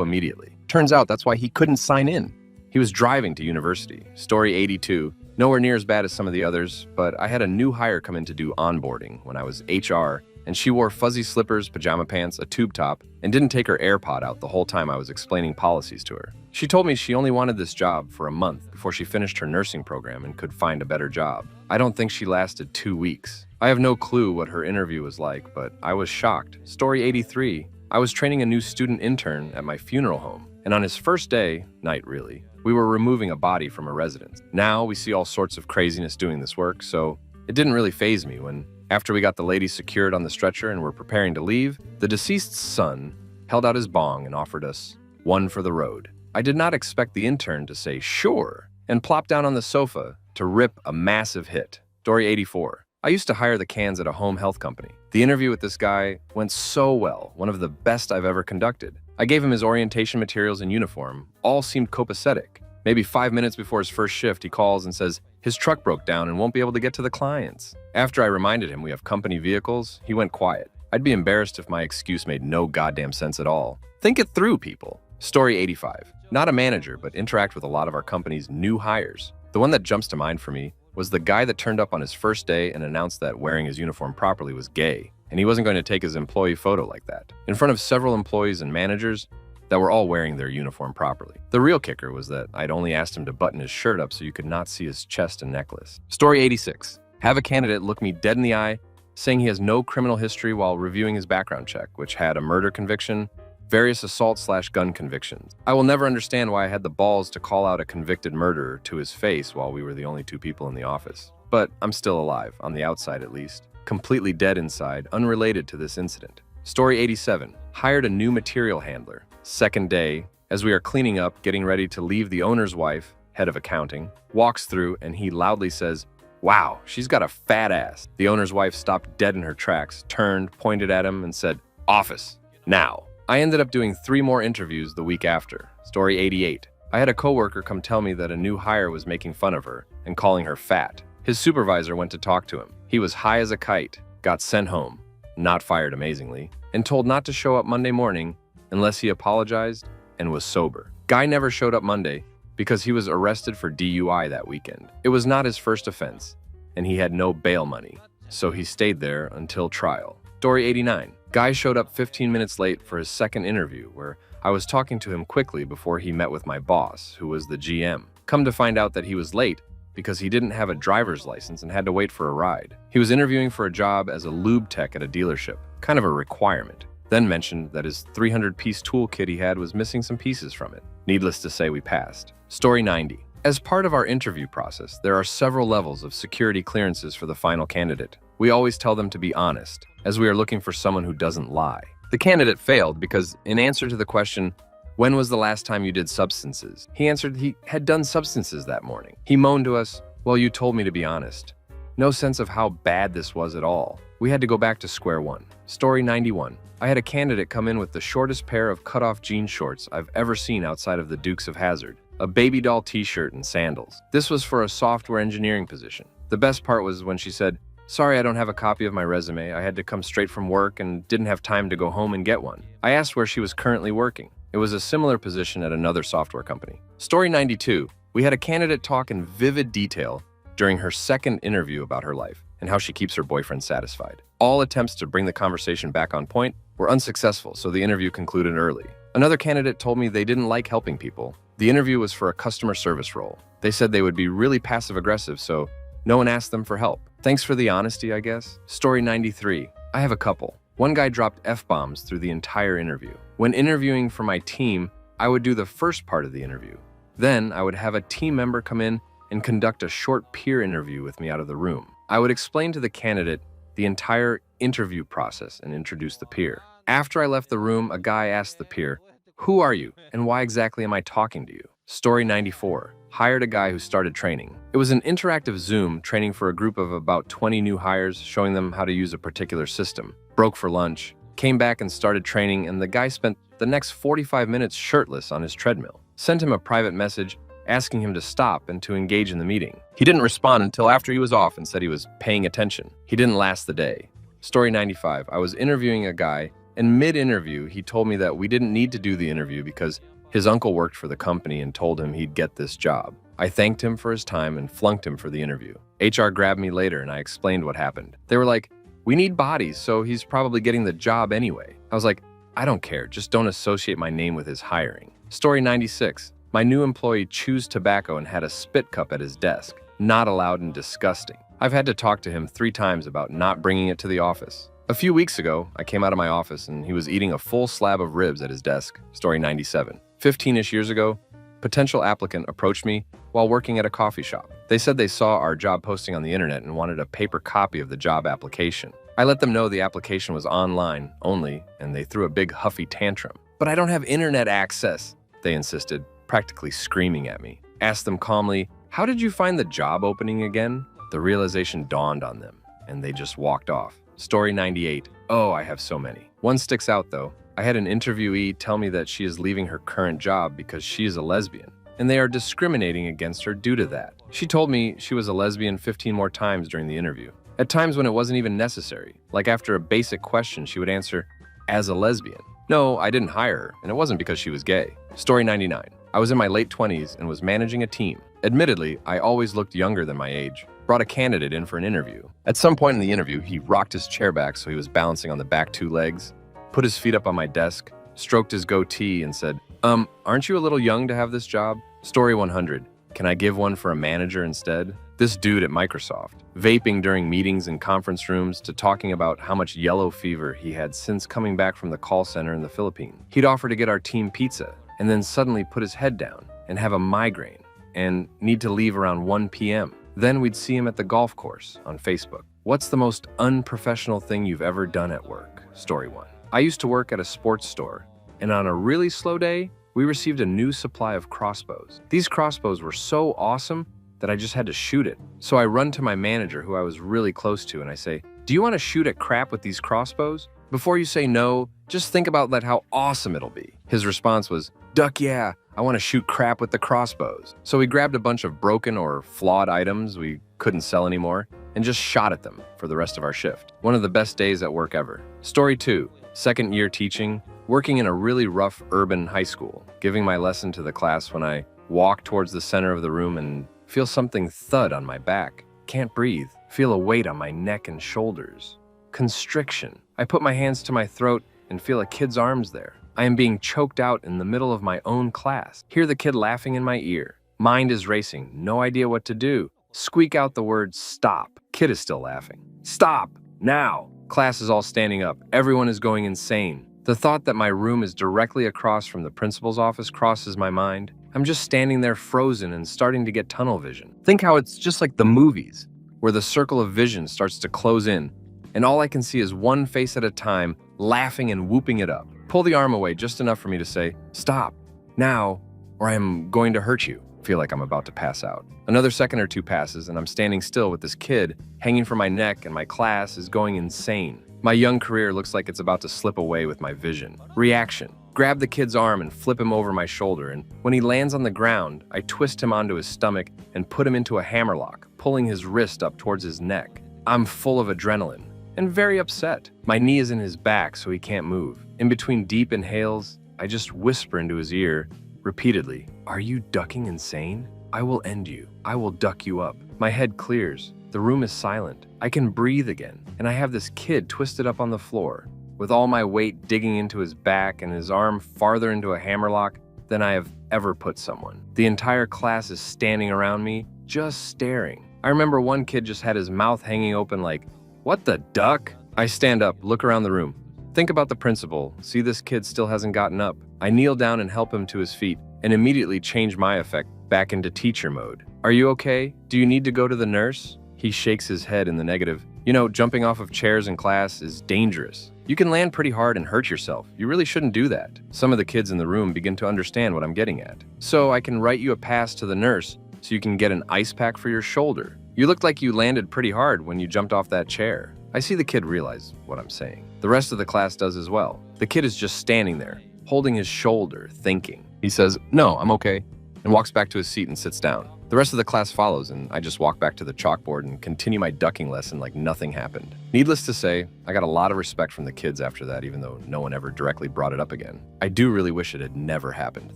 immediately. Turns out that's why he couldn't sign in. He was driving to university. Story 82, nowhere near as bad as some of the others, but I had a new hire come in to do onboarding when I was HR, and she wore fuzzy slippers, pajama pants, a tube top, and didn't take her AirPod out the whole time I was explaining policies to her. She told me she only wanted this job for a month before she finished her nursing program and could find a better job. I don't think she lasted 2 weeks. I have no clue what her interview was like, but I was shocked. Story 83, I was training a new student intern at my funeral home, and on his first day, night really, we were removing a body from a residence. Now we see all sorts of craziness doing this work, so it didn't really faze me when, after we got the lady secured on the stretcher and were preparing to leave, the deceased's son held out his bong and offered us one for the road. I did not expect the intern to say sure and plop down on the sofa to rip a massive hit. Story 84. I used to hire the cans at a home health company. The interview with this guy went so well, one of the best I've ever conducted. I gave him his orientation materials and uniform. All seemed copacetic. Maybe 5 minutes before his first shift, he calls and says his truck broke down and won't be able to get to the clients. After I reminded him we have company vehicles, he went quiet. I'd be embarrassed if my excuse made no goddamn sense at all. Think it through, people. Story 85. Not a manager, but interact with a lot of our company's new hires. The one that jumps to mind for me was the guy that turned up on his first day and announced that wearing his uniform properly was gay, and he wasn't going to take his employee photo like that, in front of several employees and managers that were all wearing their uniform properly. The real kicker was that I'd only asked him to button his shirt up so you could not see his chest and necklace. Story 86. Have a candidate look me dead in the eye, saying he has no criminal history while reviewing his background check, which had a murder conviction, various assault/gun convictions. I will never understand why I had the balls to call out a convicted murderer to his face while we were the only 2 people in the office. But I'm still alive, on the outside at least, completely dead inside, unrelated to this incident. Story 87. Hired a new material handler. Second day, as we are cleaning up, getting ready to leave, the owner's wife, head of accounting, walks through and he loudly says, "Wow, she's got a fat ass." The owner's wife stopped dead in her tracks, turned, pointed at him, and said, "Office, now." I ended up doing 3 more interviews the week after. Story 88. I had a coworker come tell me that a new hire was making fun of her and calling her fat. His supervisor went to talk to him. He was high as a kite, got sent home, not fired amazingly, and told not to show up Monday morning unless he apologized and was sober. Guy never showed up Monday because he was arrested for DUI that weekend. It was not his first offense, and he had no bail money, so he stayed there until trial. Story 89. Guy showed up 15 minutes late for his second interview, where I was talking to him quickly before he met with my boss, who was the GM. Come to find out that he was late because he didn't have a driver's license and had to wait for a ride. He was interviewing for a job as a lube tech at a dealership, kind of a requirement. Then mentioned that his 300-piece toolkit he had was missing some pieces from it. Needless to say, we passed. Story 90. As part of our interview process, there are several levels of security clearances for the final candidate. We always tell them to be honest, as we are looking for someone who doesn't lie. The candidate failed because, in answer to the question, "When was the last time you did substances?" he answered he had done substances that morning. He moaned to us, "Well, you told me to be honest." No sense of how bad this was at all. We had to go back to square one. Story 91. I had a candidate come in with the shortest pair of cut-off jean shorts I've ever seen outside of the Dukes of Hazzard, a baby doll t-shirt and sandals. This was for a software engineering position. The best part was when she said, "Sorry, I don't have a copy of my resume. I had to come straight from work and didn't have time to go home and get one." I asked where she was currently working. It was a similar position at another software company. Story 92. We had a candidate talk in vivid detail during her second interview about her life and how she keeps her boyfriend satisfied. All attempts to bring the conversation back on point were unsuccessful, so the interview concluded early. Another candidate told me they didn't like helping people. The interview was for a customer service role. They said they would be really passive-aggressive, so no one asked them for help. Thanks for the honesty, I guess. Story 93. I have a couple. One guy dropped F-bombs through the entire interview. When interviewing for my team, I would do the first part of the interview. Then I would have a team member come in and conduct a short peer interview with me out of the room. I would explain to the candidate the entire interview process and introduce the peer. After I left the room, a guy asked the peer, "Who are you and why exactly am I talking to you?" Story 94. Hired a guy who started training. It was an interactive Zoom training for a group of about 20 new hires, showing them how to use a particular system. Broke for lunch, came back and started training, and the guy spent the next 45 minutes shirtless on his treadmill. Sent him a private message asking him to stop and to engage in the meeting. He didn't respond until after he was off and said he was paying attention. He didn't last the day. Story 95. I was interviewing a guy, and mid-interview, he told me that we didn't need to do the interview because his uncle worked for the company and told him he'd get this job. I thanked him for his time and flunked him for the interview. HR grabbed me later and I explained what happened. They were like, "We need bodies, so he's probably getting the job anyway." I was like, "I don't care, just don't associate my name with his hiring." Story 96. My new employee chews tobacco and had a spit cup at his desk. Not allowed and disgusting. I've had to talk to him 3 times about not bringing it to the office. A few weeks ago, I came out of my office and he was eating a full slab of ribs at his desk. Story 97. 15-ish years ago, potential applicant approached me while working at a coffee shop. They said they saw our job posting on the internet and wanted a paper copy of the job application. I let them know the application was online only, and they threw a big huffy tantrum. "But I don't have internet access," they insisted, practically screaming at me. Asked them calmly, "How did you find the job opening again?" The realization dawned on them, and they just walked off. Story 98. Oh, I have so many. One sticks out though. I had an interviewee tell me that she is leaving her current job because she is a lesbian, and they are discriminating against her due to that. She told me she was a lesbian 15 more times during the interview. At times when it wasn't even necessary, like after a basic question, she would answer, "As a lesbian." No, I didn't hire her, and it wasn't because she was gay. Story 99. I was in my late 20s and was managing a team. Admittedly, I always looked younger than my age. Brought a candidate in for an interview. At some point in the interview, he rocked his chair back so he was balancing on the back 2 legs, put his feet up on my desk, stroked his goatee, and said, aren't you a little young to have this job?" Story 100. Can I give one for a manager instead? This dude at Microsoft, vaping during meetings in conference rooms to talking about how much yellow fever he had since coming back from the call center in the Philippines. He'd offer to get our team pizza, and then suddenly put his head down and have a migraine and need to leave around 1 p.m. Then we'd see him at the golf course on Facebook. What's the most unprofessional thing you've ever done at work? Story 1. I used to work at a sports store, and on a really slow day, we received a new supply of crossbows. These crossbows were so awesome that I just had to shoot it. So I run to my manager, who I was really close to, and I say, "Do you want to shoot at crap with these crossbows? Before you say no, just think about how awesome it'll be." His response was, "Duck, yeah, I want to shoot crap with the crossbows." So we grabbed a bunch of broken or flawed items we couldn't sell anymore and just shot at them for the rest of our shift. One of the best days at work ever. Story 2. Second year teaching, working in a really rough urban high school, giving my lesson to the class when I walk towards the center of the room and feel something thud on my back. Can't breathe. Feel a weight on my neck and shoulders. Constriction. I put my hands to my throat and feel a kid's arms there. I am being choked out in the middle of my own class. Hear the kid laughing in my ear. Mind is racing. No idea what to do. Squeak out the word "stop." Kid is still laughing. "Stop! Now!" Class is all standing up. Everyone is going insane. The thought that my room is directly across from the principal's office crosses my mind. I'm just standing there frozen and starting to get tunnel vision. Think how it's just like the movies, where the circle of vision starts to close in, and all I can see is one face at a time, laughing and whooping it up. Pull the arm away just enough for me to say, "Stop, now, or I am going to hurt you." Feel like I'm about to pass out. Another second or 2 passes, and I'm standing still with this kid hanging from my neck, and my class is going insane. My young career looks like it's about to slip away with my vision. Reaction. Grab the kid's arm and flip him over my shoulder, and when he lands on the ground, I twist him onto his stomach and put him into a hammerlock, pulling his wrist up towards his neck. I'm full of adrenaline and very upset. My knee is in his back so he can't move. In between deep inhales, I just whisper into his ear repeatedly, "Are you ducking insane? I will end you. I will duck you up." My head clears. The room is silent. I can breathe again, and I have this kid twisted up on the floor, with all my weight digging into his back and his arm farther into a hammerlock than I have ever put someone. The entire class is standing around me, just staring. I remember one kid just had his mouth hanging open like, "What the duck?" I stand up, look around the room. Think about the principal, see this kid still hasn't gotten up. I kneel down and help him to his feet, and immediately change my effect back into teacher mode. "Are you okay? Do you need to go to the nurse?" He shakes his head in the negative. "You know, jumping off of chairs in class is dangerous. You can land pretty hard and hurt yourself. You really shouldn't do that." Some of the kids in the room begin to understand what I'm getting at. "So I can write you a pass to the nurse so you can get an ice pack for your shoulder. You looked like you landed pretty hard when you jumped off that chair." I see the kid realize what I'm saying. The rest of the class does as well. The kid is just standing there, holding his shoulder, thinking. He says, "No, I'm okay," and walks back to his seat and sits down. The rest of the class follows, and I just walk back to the chalkboard and continue my ducking lesson like nothing happened. Needless to say, I got a lot of respect from the kids after that, even though no one ever directly brought it up again. I do really wish it had never happened,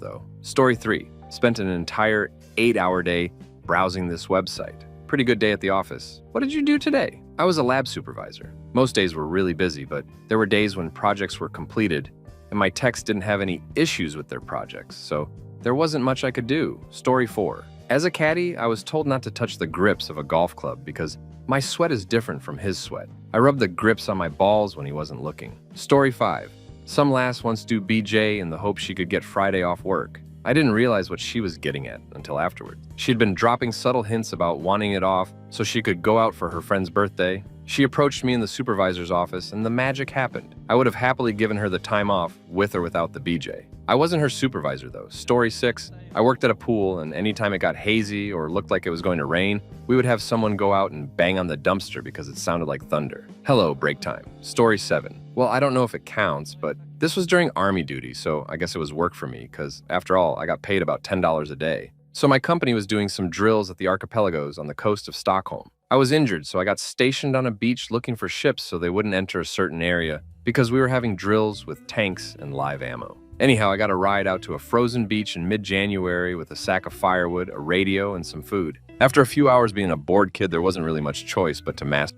though. Story 3. Spent an entire 8-hour day browsing this website. Pretty good day at the office. What did you do today? I was a lab supervisor. Most days were really busy, but there were days when projects were completed, and my techs didn't have any issues with their projects, so there wasn't much I could do. Story 4. As a caddy, I was told not to touch the grips of a golf club because my sweat is different from his sweat. I rubbed the grips on my balls when he wasn't looking. Story 5. Some lass wants to do BJ in the hope she could get Friday off work. I didn't realize what she was getting at until afterward. She'd been dropping subtle hints about wanting it off so she could go out for her friend's birthday. She approached me in the supervisor's office and the magic happened. I would have happily given her the time off with or without the BJ. I wasn't her supervisor though. Story 6. I worked at a pool, and anytime it got hazy or looked like it was going to rain, we would have someone go out and bang on the dumpster because it sounded like thunder. Hello, break time. Story 7. Well, I don't know if it counts, but this was during Army duty, so I guess it was work for me because, after all, I got paid about $10 a day. So my company was doing some drills at the archipelagos on the coast of Stockholm. I was injured, so I got stationed on a beach looking for ships so they wouldn't enter a certain area because we were having drills with tanks and live ammo. Anyhow, I got a ride out to a frozen beach in mid-January with a sack of firewood, a radio, and some food. After a few hours being a bored kid, there wasn't really much choice but to master.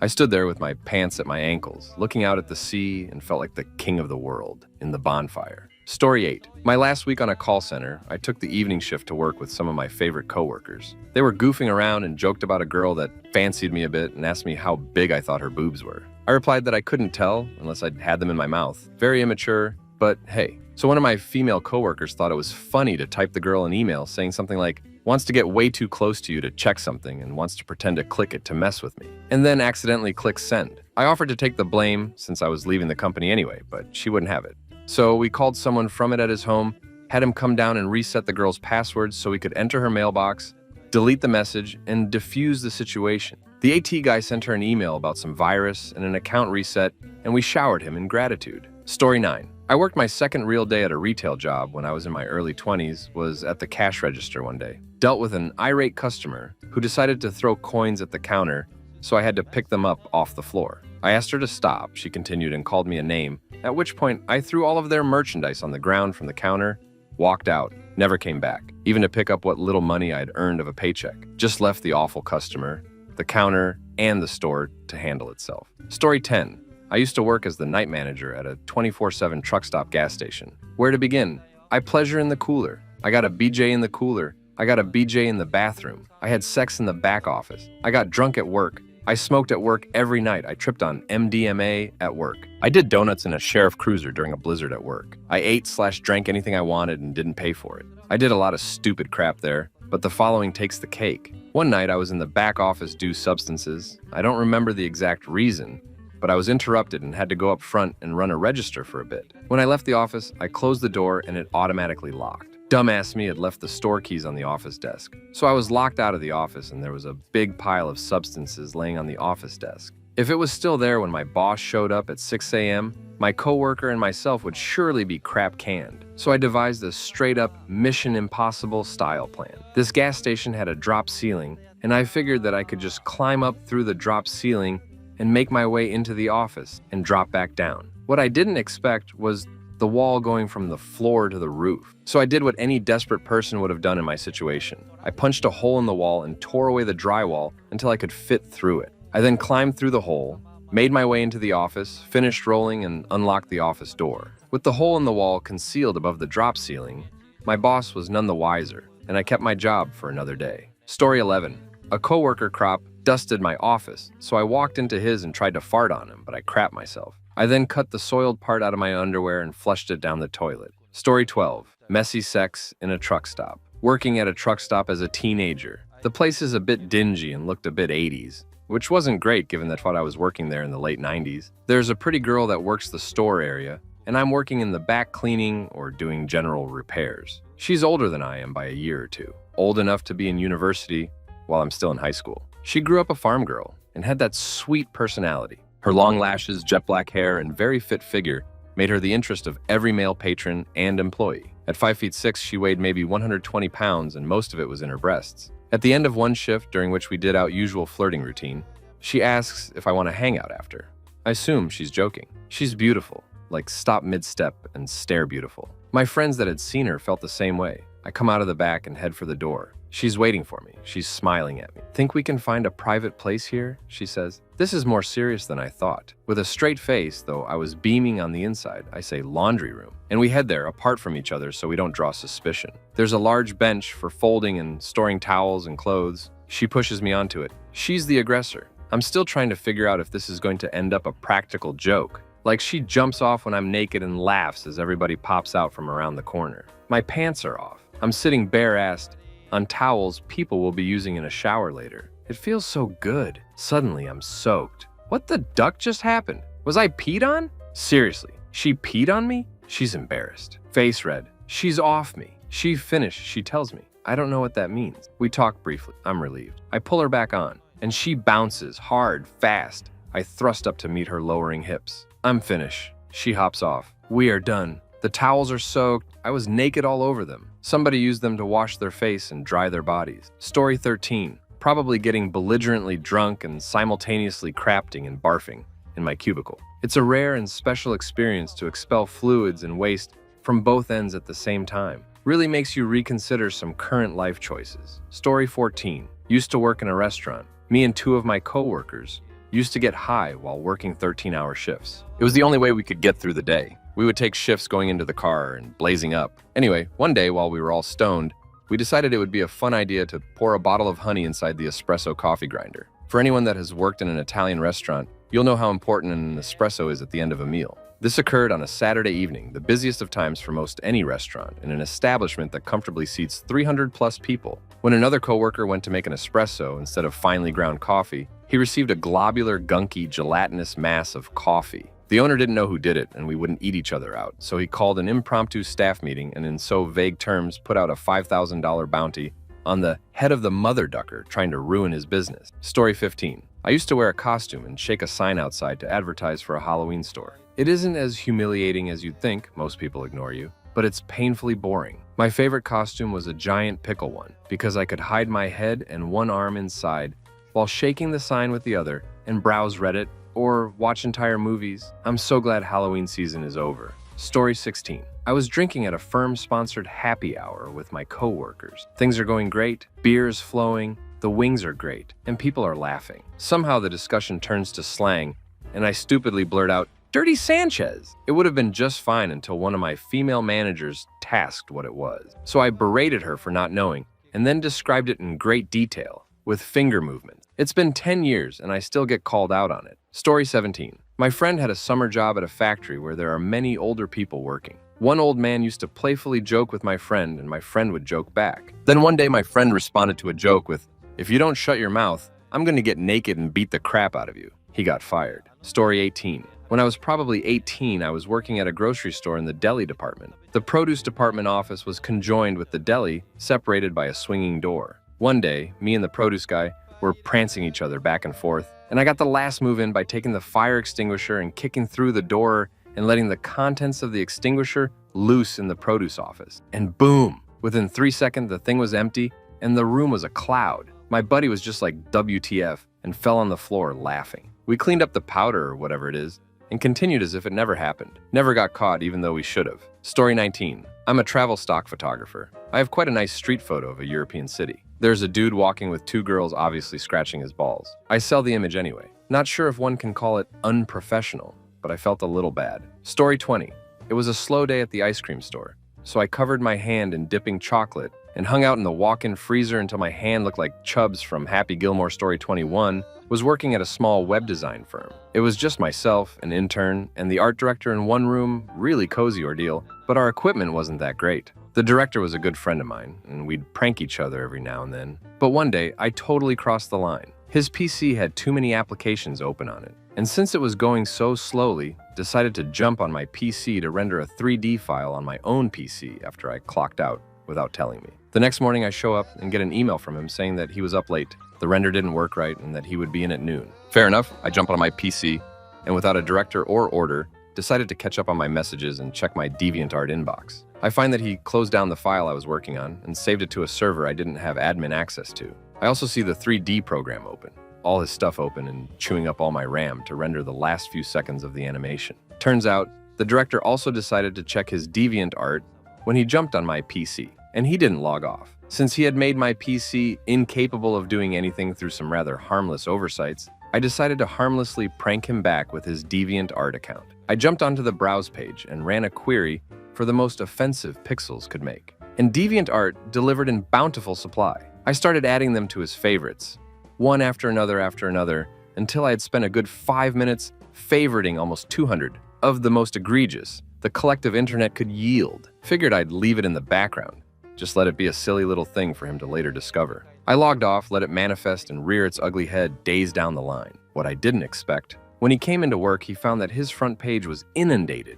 I stood there with my pants at my ankles, looking out at the sea, and felt like the king of the world in the bonfire. Story 8. My last week on a call center, I took the evening shift to work with some of my favorite coworkers. They were goofing around and joked about a girl that fancied me a bit and asked me how big I thought her boobs were. I replied that I couldn't tell unless I'd had them in my mouth. Very immature, but hey. So one of my female coworkers thought it was funny to type the girl an email saying something like, "Wants to get way too close to you to check something and wants to pretend to click it to mess with me," and then accidentally click send. I offered to take the blame since I was leaving the company anyway, but she wouldn't have it. So we called someone from it at his home, had him come down and reset the girl's passwords so we could enter her mailbox, delete the message, and defuse the situation. The AT guy sent her an email about some virus and an account reset, and we showered him in gratitude. Story 9. I worked my second real day at a retail job when I was in my early 20s, was at the cash register one day. Dealt with an irate customer who decided to throw coins at the counter, so I had to pick them up off the floor. I asked her to stop, she continued and called me a name, at which point I threw all of their merchandise on the ground from the counter, walked out, never came back, even to pick up what little money I'd earned of a paycheck. Just left the awful customer, the counter, and the store to handle itself. Story 10. I used to work as the night manager at a 24/7 truck stop gas station. Where to begin? I pleasure in the cooler. I got a BJ in the cooler. I got a BJ in the bathroom. I had sex in the back office. I got drunk at work. I smoked at work every night. I tripped on MDMA at work. I did donuts in a sheriff cruiser during a blizzard at work. I ate/drank anything I wanted and didn't pay for it. I did a lot of stupid crap there, but the following takes the cake. One night I was in the back office due substances. I don't remember the exact reason, but I was interrupted and had to go up front and run a register for a bit. When I left the office, I closed the door and it automatically locked. Dumbass me had left the store keys on the office desk. So I was locked out of the office and there was a big pile of substances laying on the office desk. If it was still there when my boss showed up at 6 a.m., my coworker and myself would surely be crap canned. So I devised a straight-up Mission Impossible style plan. This gas station had a drop ceiling, and I figured that I could just climb up through the drop ceiling and make my way into the office and drop back down. What I didn't expect was the wall going from the floor to the roof. So I did what any desperate person would have done in my situation. I punched a hole in the wall and tore away the drywall until I could fit through it. I then climbed through the hole, made my way into the office, finished rolling, and unlocked the office door. With the hole in the wall concealed above the drop ceiling, my boss was none the wiser, and I kept my job for another day. Story 11. A coworker crop dusted my office, so I walked into his and tried to fart on him, but I crapped myself. I then cut the soiled part out of my underwear and flushed it down the toilet. Story 12. Messy sex in a truck stop. Working at a truck stop as a teenager. The place is a bit dingy and looked a bit 80s. Which wasn't great given that I was working there in the late 90s. There's a pretty girl that works the store area, and I'm working in the back cleaning or doing general repairs. She's older than I am by a year or two, old enough to be in university while I'm still in high school. She grew up a farm girl and had that sweet personality. Her long lashes, jet black hair, and very fit figure made her the interest of every male patron and employee. At 5'6", she weighed maybe 120 pounds, and most of it was in her breasts. At the end of one shift, during which we did our usual flirting routine, she asks if I want to hang out after. I assume she's joking. She's beautiful, like stop mid-step and stare beautiful. My friends that had seen her felt the same way. I come out of the back and head for the door. She's waiting for me. She's smiling at me. "Think we can find a private place here?" she says. This is more serious than I thought. With a straight face, though I was beaming on the inside, I say laundry room. And we head there apart from each other so we don't draw suspicion. There's a large bench for folding and storing towels and clothes. She pushes me onto it. She's the aggressor. I'm still trying to figure out if this is going to end up a practical joke. Like she jumps off when I'm naked and laughs as everybody pops out from around the corner. My pants are off. I'm sitting bare-assed on towels people will be using in a shower later. It feels so good. Suddenly, I'm soaked. What the duck just happened? Was I peed on? Seriously, she peed on me? She's embarrassed. Face red. She's off me. She finished, she tells me. I don't know what that means. We talk briefly. I'm relieved. I pull her back on, and she bounces hard, fast. I thrust up to meet her lowering hips. I'm finished. She hops off. We are done. The towels are soaked. I was naked all over them. Somebody used them to wash their face and dry their bodies. Story 13. Probably getting belligerently drunk and simultaneously crapting and barfing in my cubicle. It's a rare and special experience to expel fluids and waste from both ends at the same time. Really makes you reconsider some current life choices. Story 14. Used to work in a restaurant. Me and two of my coworkers used to get high while working 13-hour shifts. It was the only way we could get through the day. We would take shifts going into the car and blazing up. Anyway, one day while we were all stoned, we decided it would be a fun idea to pour a bottle of honey inside the espresso coffee grinder. For anyone that has worked in an Italian restaurant, you'll know how important an espresso is at the end of a meal. This occurred on a Saturday evening, the busiest of times for most any restaurant, in an establishment that comfortably seats 300+ people. When another coworker went to make an espresso instead of finely ground coffee, he received a globular, gunky, gelatinous mass of coffee. The owner didn't know who did it, and we wouldn't eat each other out, so he called an impromptu staff meeting and in so vague terms put out a $5,000 bounty on the head of the mother ducker trying to ruin his business. Story 15. I used to wear a costume and shake a sign outside to advertise for a Halloween store. It isn't as humiliating as you'd think, most people ignore you, but it's painfully boring. My favorite costume was a giant pickle one, because I could hide my head and one arm inside while shaking the sign with the other and browse Reddit or watch entire movies. I'm so glad Halloween season is over. Story 16. I was drinking at a firm-sponsored happy hour with my coworkers. Things are going great, beer is flowing, the wings are great, and people are laughing. Somehow the discussion turns to slang, and I stupidly blurt out, "Dirty Sanchez!" It would have been just fine until one of my female managers tasked what it was. So I berated her for not knowing, and then described it in great detail, with finger movements. It's been 10 years, and I still get called out on it. Story 17. My friend had a summer job at a factory where there are many older people working. One old man used to playfully joke with my friend, and my friend would joke back. Then one day my friend responded to a joke with, "If you don't shut your mouth, I'm going to get naked and beat the crap out of you." He got fired. Story 18. When I was probably 18, I was working at a grocery store in the deli department. The produce department office was conjoined with the deli, separated by a swinging door. One day, me and the produce guy were prancing each other back and forth, And I got the last move in by taking the fire extinguisher and kicking through the door and letting the contents of the extinguisher loose in the produce office. And boom! Within 3 seconds, the thing was empty and the room was a cloud. My buddy was just like, WTF, and fell on the floor laughing. We cleaned up the powder or whatever it is and continued as if it never happened. Never got caught even though we should have. Story 19. I'm a travel stock photographer. I have quite a nice street photo of a European city. There's a dude walking with 2 girls obviously scratching his balls. I sell the image anyway. Not sure if one can call it unprofessional, but I felt a little bad. Story 20. It was a slow day at the ice cream store, so I covered my hand in dipping chocolate and hung out in the walk-in freezer until my hand looked like Chubbs from Happy Gilmore. Story 21 was working at a small web design firm. It was just myself, an intern, and the art director in one room, really cozy ordeal, but our equipment wasn't that great. The director was a good friend of mine, and we'd prank each other every now and then. But one day, I totally crossed the line. His PC had too many applications open on it, and since it was going so slowly, decided to jump on my PC to render a 3D file on my own PC after I clocked out without telling me. The next morning I show up and get an email from him saying that he was up late, the render didn't work right, and that he would be in at noon. Fair enough, I jump on my PC, and without a director or order, decided to catch up on my messages and check my DeviantArt inbox. I find that he closed down the file I was working on and saved it to a server I didn't have admin access to. I also see the 3D program open, all his stuff open and chewing up all my RAM to render the last few seconds of the animation. Turns out, the director also decided to check his DeviantArt when he jumped on my PC, and he didn't log off. Since he had made my PC incapable of doing anything through some rather harmless oversights, I decided to harmlessly prank him back with his DeviantArt account. I jumped onto the browse page and ran a query for the most offensive pixels could make. And DeviantArt delivered in bountiful supply. I started adding them to his favorites, one after another, until I had spent a good 5 minutes favoriting almost 200 of the most egregious the collective internet could yield. Figured I'd leave it in the background, just let it be a silly little thing for him to later discover. I logged off, let it manifest and rear its ugly head days down the line. What I didn't expect, when he came into work, he found that his front page was inundated.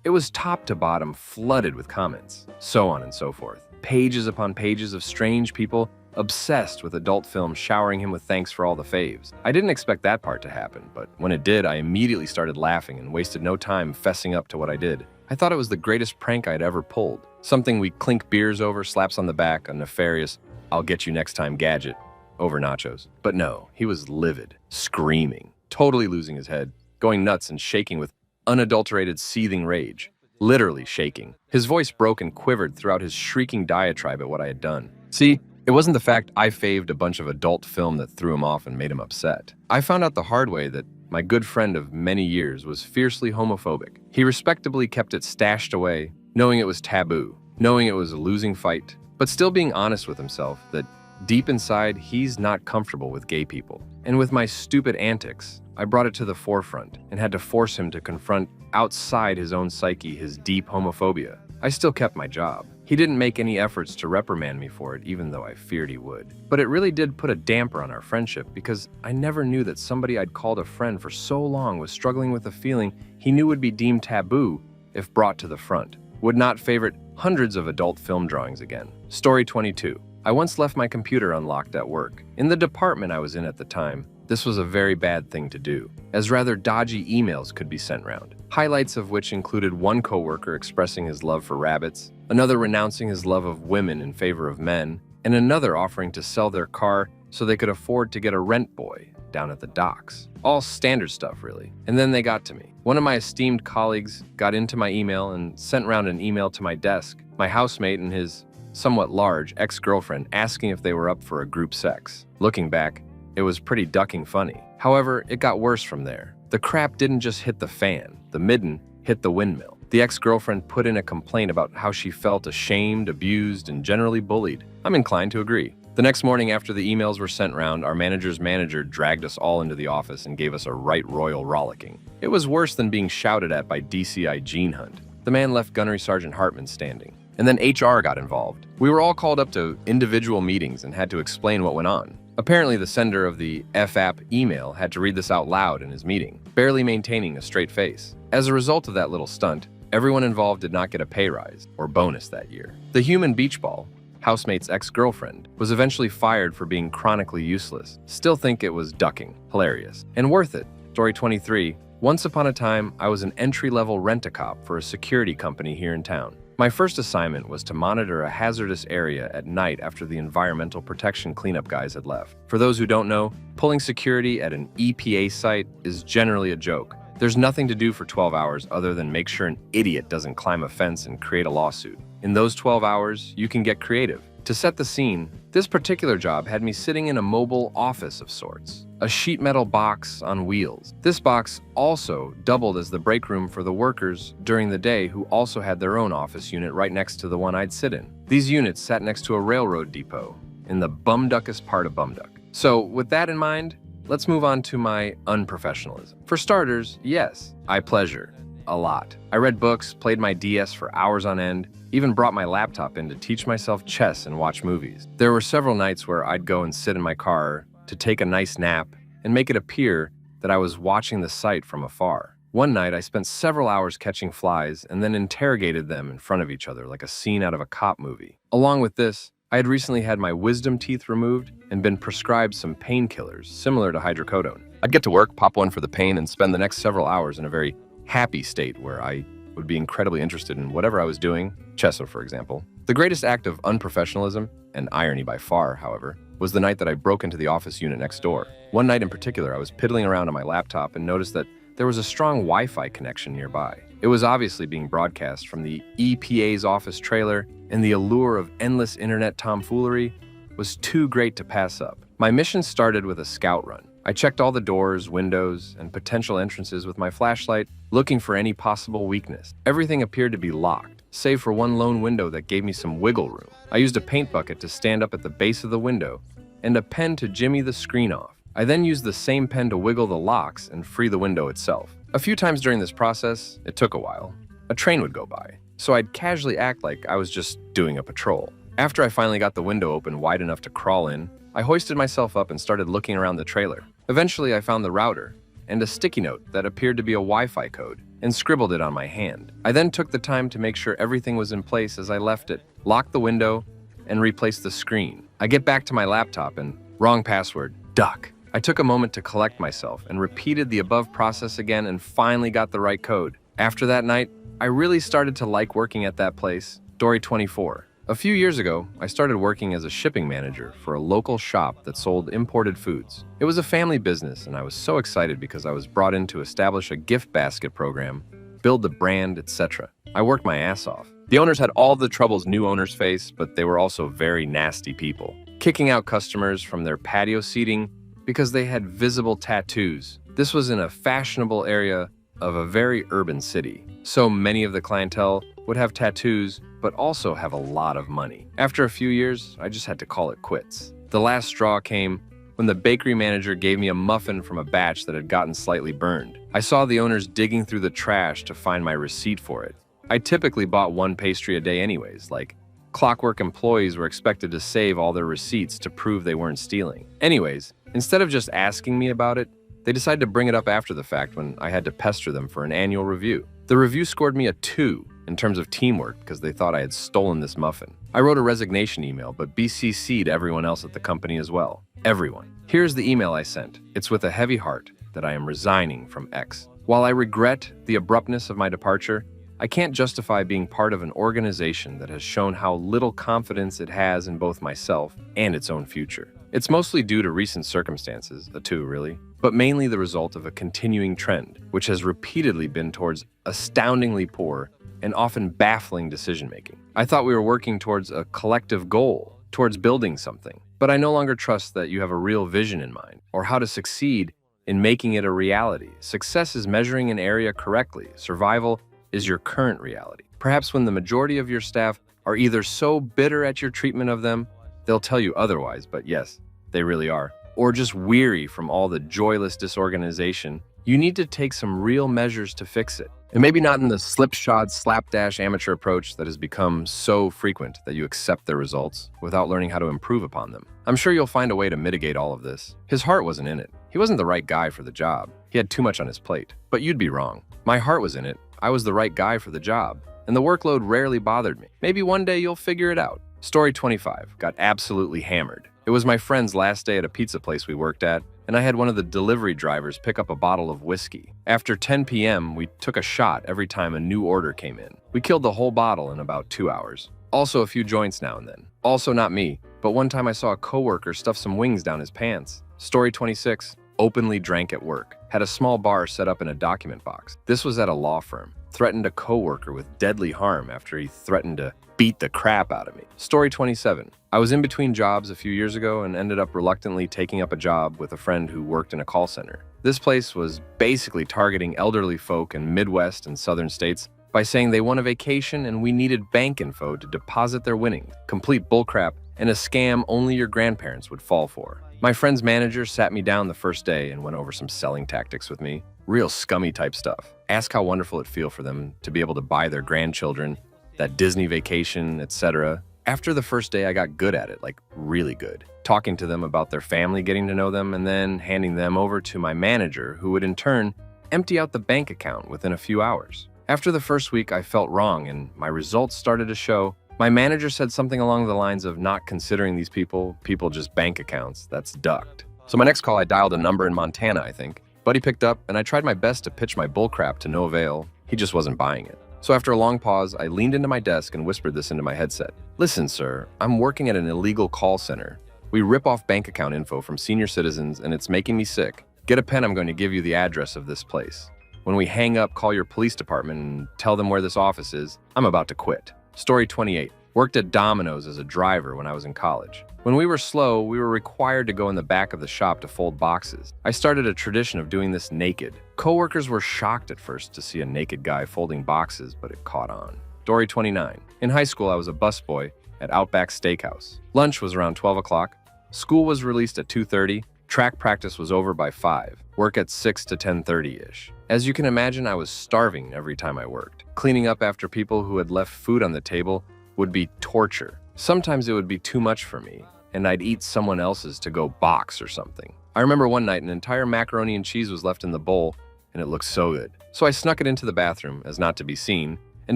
It was top to bottom flooded with comments, so on and so forth. Pages upon pages of strange people obsessed with adult films showering him with thanks for all the faves. I didn't expect that part to happen, but when it did, I immediately started laughing and wasted no time fessing up to what I did. I thought it was the greatest prank I'd ever pulled. Something we clink beers over, slaps on the back, a nefarious, I'll get you next time gadget over nachos. But no, he was livid, screaming, totally losing his head, going nuts and shaking with unadulterated seething rage. Literally shaking. His voice broke and quivered throughout his shrieking diatribe at what I had done. See, it wasn't the fact I faved a bunch of adult film that threw him off and made him upset. I found out the hard way that my good friend of many years was fiercely homophobic. He respectably kept it stashed away, knowing it was taboo, knowing it was a losing fight, but still being honest with himself that deep inside he's not comfortable with gay people. And with my stupid antics, I brought it to the forefront and had to force him to confront outside his own psyche his deep homophobia. I still kept my job. He didn't make any efforts to reprimand me for it, even though I feared he would. But it really did put a damper on our friendship because I never knew that somebody I'd called a friend for so long was struggling with a feeling he knew would be deemed taboo if brought to the front. Would not favorite hundreds of adult film drawings again. Story 22. I once left my computer unlocked at work. In the department I was in at the time, this was a very bad thing to do, as rather dodgy emails could be sent round. Highlights of which included one coworker expressing his love for rabbits, another renouncing his love of women in favor of men, and another offering to sell their car so they could afford to get a rent boy down at the docks. All standard stuff, really. And then they got to me. One of my esteemed colleagues got into my email and sent round an email to my desk, my housemate and his somewhat large ex-girlfriend asking if they were up for a group sex. Looking back, it was pretty ducking funny. However, it got worse from there. The crap didn't just hit the fan, the midden hit the windmill. The ex-girlfriend put in a complaint about how she felt ashamed, abused, and generally bullied. I'm inclined to agree. The next morning after the emails were sent round, our manager's manager dragged us all into the office and gave us a right royal rollicking. It was worse than being shouted at by DCI Gene Hunt. The man left Gunnery Sergeant Hartman standing. And then HR got involved. We were all called up to individual meetings and had to explain what went on. Apparently, the sender of the FAP email had to read this out loud in his meeting, barely maintaining a straight face. As a result of that little stunt, everyone involved did not get a pay rise or bonus that year. The human beach ball housemate's ex-girlfriend, was eventually fired for being chronically useless. Still think it was ducking. Hilarious. And worth it. Story 23. Once upon a time, I was an entry-level rent-a-cop for a security company here in town. My first assignment was to monitor a hazardous area at night after the environmental protection cleanup guys had left. For those who don't know, pulling security at an EPA site is generally a joke. There's nothing to do for 12 hours other than make sure an idiot doesn't climb a fence and create a lawsuit. In those 12 hours, you can get creative. To set the scene, this particular job had me sitting in a mobile office of sorts, a sheet metal box on wheels. This box also doubled as the break room for the workers during the day who also had their own office unit right next to the one I'd sit in. These units sat next to a railroad depot in the bumduckest part of Bumduck. So with that in mind, let's move on to my unprofessionalism. For starters, yes, I pleasure a lot. I read books, played my DS for hours on end, even brought my laptop in to teach myself chess and watch movies. There were several nights where I'd go and sit in my car to take a nice nap and make it appear that I was watching the site from afar. One night, I spent several hours catching flies and then interrogated them in front of each other like a scene out of a cop movie. Along with this, I had recently had my wisdom teeth removed and been prescribed some painkillers similar to hydrocodone. I'd get to work, pop one for the pain, and spend the next several hours in a very happy state where I would be incredibly interested in whatever I was doing, chess for example. The greatest act of unprofessionalism, and irony by far, however, was the night that I broke into the office unit next door. One night in particular, I was piddling around on my laptop and noticed that there was a strong Wi-Fi connection nearby. It was obviously being broadcast from the EPA's office trailer, and the allure of endless internet tomfoolery was too great to pass up. My mission started with a scout run. I checked all the doors, windows, and potential entrances with my flashlight, looking for any possible weakness. Everything appeared to be locked, save for one lone window that gave me some wiggle room. I used a paint bucket to stand up at the base of the window, and a pen to jimmy the screen off. I then used the same pen to wiggle the locks and free the window itself. A few times during this process, it took a while, a train would go by, so I'd casually act like I was just doing a patrol. After I finally got the window open wide enough to crawl in, I hoisted myself up and started looking around the trailer. Eventually, I found the router and a sticky note that appeared to be a Wi-Fi code and scribbled it on my hand. I then took the time to make sure everything was in place as I left it, locked the window, and replaced the screen. I get back to my laptop and wrong password, duck. I took a moment to collect myself and repeated the above process again and finally got the right code. After that night, I really started to like working at that place. Story 24. A few years ago, I started working as a shipping manager for a local shop that sold imported foods. It was a family business, and I was so excited because I was brought in to establish a gift basket program, build the brand, etc. I worked my ass off. The owners had all the troubles new owners face, but they were also very nasty people, kicking out customers from their patio seating because they had visible tattoos. This was in a fashionable area of a very urban city, so many of the clientele would have tattoos but also have a lot of money. After a few years, I just had to call it quits. The last straw came when the bakery manager gave me a muffin from a batch that had gotten slightly burned. I saw the owners digging through the trash to find my receipt for it. I typically bought one pastry a day anyways, like clockwork employees were expected to save all their receipts to prove they weren't stealing. Anyways, instead of just asking me about it, they decided to bring it up after the fact when I had to pester them for an annual review. The review scored me a 2 in terms of teamwork because they thought I had stolen this muffin. I wrote a resignation email, but BCC'd everyone else at the company as well. Everyone. Here's the email I sent. It's with a heavy heart that I am resigning from X. While I regret the abruptness of my departure, I can't justify being part of an organization that has shown how little confidence it has in both myself and its own future. It's mostly due to recent circumstances, a 2 really, but mainly the result of a continuing trend, which has repeatedly been towards astoundingly poor and often baffling decision-making. I thought we were working towards a collective goal, towards building something, but I no longer trust that you have a real vision in mind, or how to succeed in making it a reality. Success is measuring an area correctly. Survival is your current reality. Perhaps when the majority of your staff are either so bitter at your treatment of them, they'll tell you otherwise, but yes, they really are, or just weary from all the joyless disorganization, you need to take some real measures to fix it. And maybe not in the slipshod, slapdash amateur approach that has become so frequent that you accept their results without learning how to improve upon them. I'm sure you'll find a way to mitigate all of this. His heart wasn't in it. He wasn't the right guy for the job. He had too much on his plate. But you'd be wrong. My heart was in it. I was the right guy for the job, and the workload rarely bothered me. Maybe one day you'll figure it out. Story 25. Got absolutely hammered. It was my friend's last day at a pizza place we worked at, and I had one of the delivery drivers pick up a bottle of whiskey. After 10 p.m., we took a shot every time a new order came in. We killed the whole bottle in about 2 hours. Also a few joints now and then. Also not me, but one time I saw a coworker stuff some wings down his pants. Story 26. Openly drank at work. Had a small bar set up in a document box. This was at a law firm. Threatened a coworker with deadly harm after he threatened to beat the crap out of me. Story 27. I was in between jobs a few years ago and ended up reluctantly taking up a job with a friend who worked in a call center. This place was basically targeting elderly folk in Midwest and Southern states by saying they won a vacation and we needed bank info to deposit their winnings. Complete bullcrap and a scam only your grandparents would fall for. My friend's manager sat me down the first day and went over some selling tactics with me. Real scummy type stuff. Ask how wonderful it feels for them to be able to buy their grandchildren that Disney vacation, etc. After the first day, I got good at it, like really good. Talking to them about their family, getting to know them, and then handing them over to my manager, who would in turn empty out the bank account within a few hours. After the first week, I felt wrong and my results started to show. My manager said something along the lines of not considering these people just bank accounts. That's ducked. So my next call, I dialed a number in Montana, I think. Buddy picked up, and I tried my best to pitch my bullcrap to no avail. He just wasn't buying it. So after a long pause, I leaned into my desk and whispered this into my headset. Listen, sir, I'm working at an illegal call center. We rip off bank account info from senior citizens, and it's making me sick. Get a pen, I'm going to give you the address of this place. When we hang up, call your police department and tell them where this office is. I'm about to quit. Story 28. Worked at Domino's as a driver when I was in college. When we were slow, we were required to go in the back of the shop to fold boxes. I started a tradition of doing this naked. Coworkers were shocked at first to see a naked guy folding boxes, but it caught on. Story 29. In high school, I was a busboy at Outback Steakhouse. Lunch was around 12 o'clock. School was released at 2:30. Track practice was over by 5. Work at 6 to 10:30-ish. As you can imagine, I was starving every time I worked. Cleaning up after people who had left food on the table would be torture. Sometimes it would be too much for me, and I'd eat someone else's to go box or something. I remember one night an entire macaroni and cheese was left in the bowl, and it looked so good. So I snuck it into the bathroom, as not to be seen, and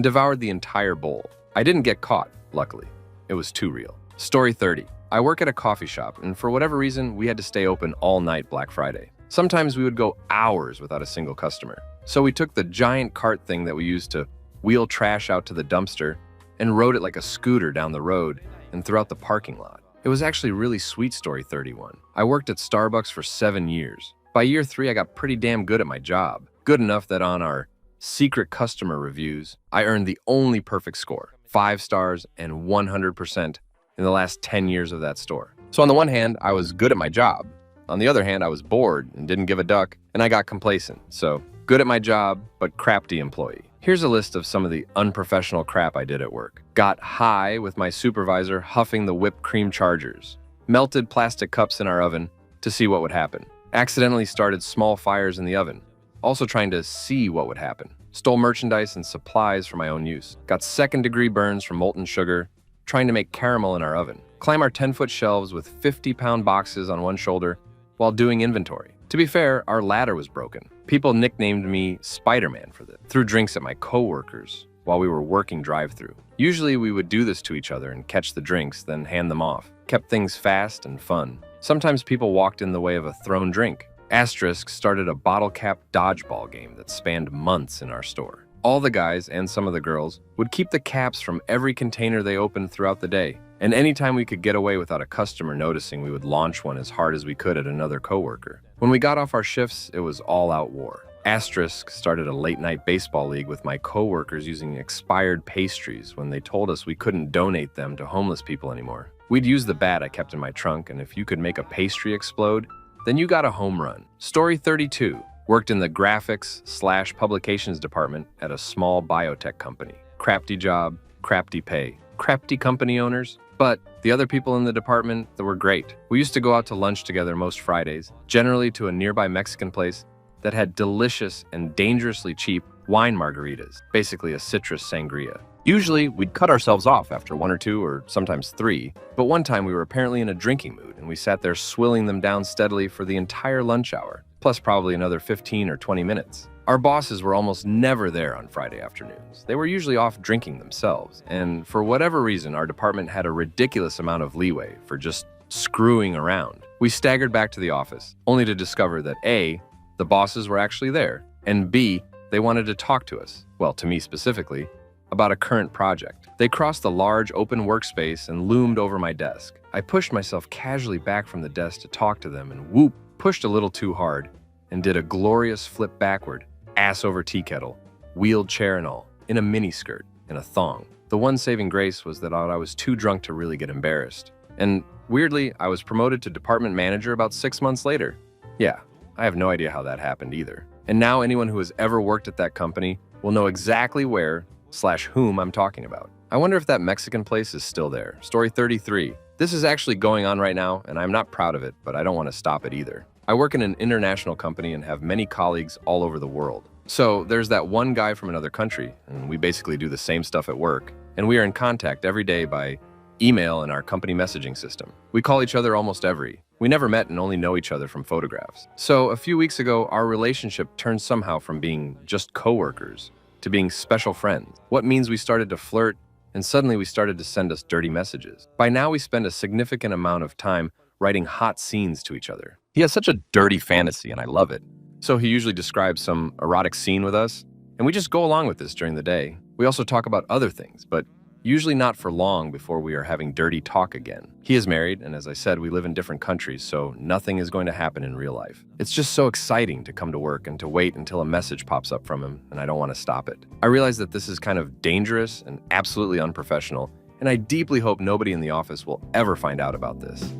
devoured the entire bowl. I didn't get caught, luckily. It was too real. Story 30. I work at a coffee shop, and for whatever reason, we had to stay open all night Black Friday. Sometimes we would go hours without a single customer. So we took the giant cart thing that we used to wheel trash out to the dumpster and rode it like a scooter down the road and throughout the parking lot. It was actually really sweet. Story 31. I worked at Starbucks for 7 years. By year 3, I got pretty damn good at my job. Good enough that on our secret customer reviews, I earned the only perfect score, 5 stars and 100% in the last 10 years of that store. So on the one hand, I was good at my job. On the other hand, I was bored and didn't give a duck, and I got complacent. So good at my job, but crafty employee. Here's a list of some of the unprofessional crap I did at work. Got high with my supervisor huffing the whipped cream chargers. Melted plastic cups in our oven to see what would happen. Accidentally started small fires in the oven, also trying to see what would happen. Stole merchandise and supplies for my own use. Got second-degree burns from molten sugar, trying to make caramel in our oven. Climb our 10-foot shelves with 50-pound boxes on one shoulder while doing inventory. To be fair, our ladder was broken. People nicknamed me Spider-Man for this. Threw drinks at my coworkers while we were working drive-thru. Usually we would do this to each other and catch the drinks, then hand them off. Kept things fast and fun. Sometimes people walked in the way of a thrown drink. Asterisk started a bottle cap dodgeball game that spanned months in our store. All the guys and some of the girls would keep the caps from every container they opened throughout the day. And anytime we could get away without a customer noticing, we would launch one as hard as we could at another coworker. When we got off our shifts, it was all-out war. Asterisk started a late-night baseball league with my coworkers using expired pastries when they told us we couldn't donate them to homeless people anymore. We'd use the bat I kept in my trunk, and if you could make a pastry explode, then you got a home run. Story 32. Worked in the graphics/publications department at a small biotech company. Crafty job, crafty pay. Crafty company owners, but the other people in the department that were great. We used to go out to lunch together most Fridays, generally to a nearby Mexican place that had delicious and dangerously cheap wine margaritas, basically a citrus sangria. Usually, we'd cut ourselves off after 1 or 2 or sometimes 3, but one time we were apparently in a drinking mood and we sat there swilling them down steadily for the entire lunch hour, plus probably another 15 or 20 minutes. Our bosses were almost never there on Friday afternoons. They were usually off drinking themselves, and for whatever reason, our department had a ridiculous amount of leeway for just screwing around. We staggered back to the office, only to discover that A, the bosses were actually there, and B, they wanted to talk to us, well, to me specifically, about a current project. They crossed the large open workspace and loomed over my desk. I pushed myself casually back from the desk to talk to them and whoop, pushed a little too hard and did a glorious flip backward, ass over tea kettle, wheeled chair and all, in a mini skirt and a thong. The one saving grace was that I was too drunk to really get embarrassed. And weirdly, I was promoted to department manager about 6 months later. Yeah, I have no idea how that happened either. And now anyone who has ever worked at that company will know exactly where/whom I'm talking about. I wonder if that Mexican place is still there. Story 33. This is actually going on right now, and I'm not proud of it, but I don't want to stop it either. I work in an international company and have many colleagues all over the world. So there's that one guy from another country, and we basically do the same stuff at work, and we are in contact every day by email and our company messaging system. We call each other almost every. We never met and only know each other from photographs. So a few weeks ago, our relationship turned somehow from being just coworkers to being special friends. What means we started to flirt, and suddenly we started to send us dirty messages. By now, we spend a significant amount of time writing hot scenes to each other. He has such a dirty fantasy, and I love it. So he usually describes some erotic scene with us, and we just go along with this during the day. We also talk about other things, but usually not for long before we are having dirty talk again. He is married, and as I said, we live in different countries, so nothing is going to happen in real life. It's just so exciting to come to work and to wait until a message pops up from him, and I don't want to stop it. I realize that this is kind of dangerous and absolutely unprofessional, and I deeply hope nobody in the office will ever find out about this.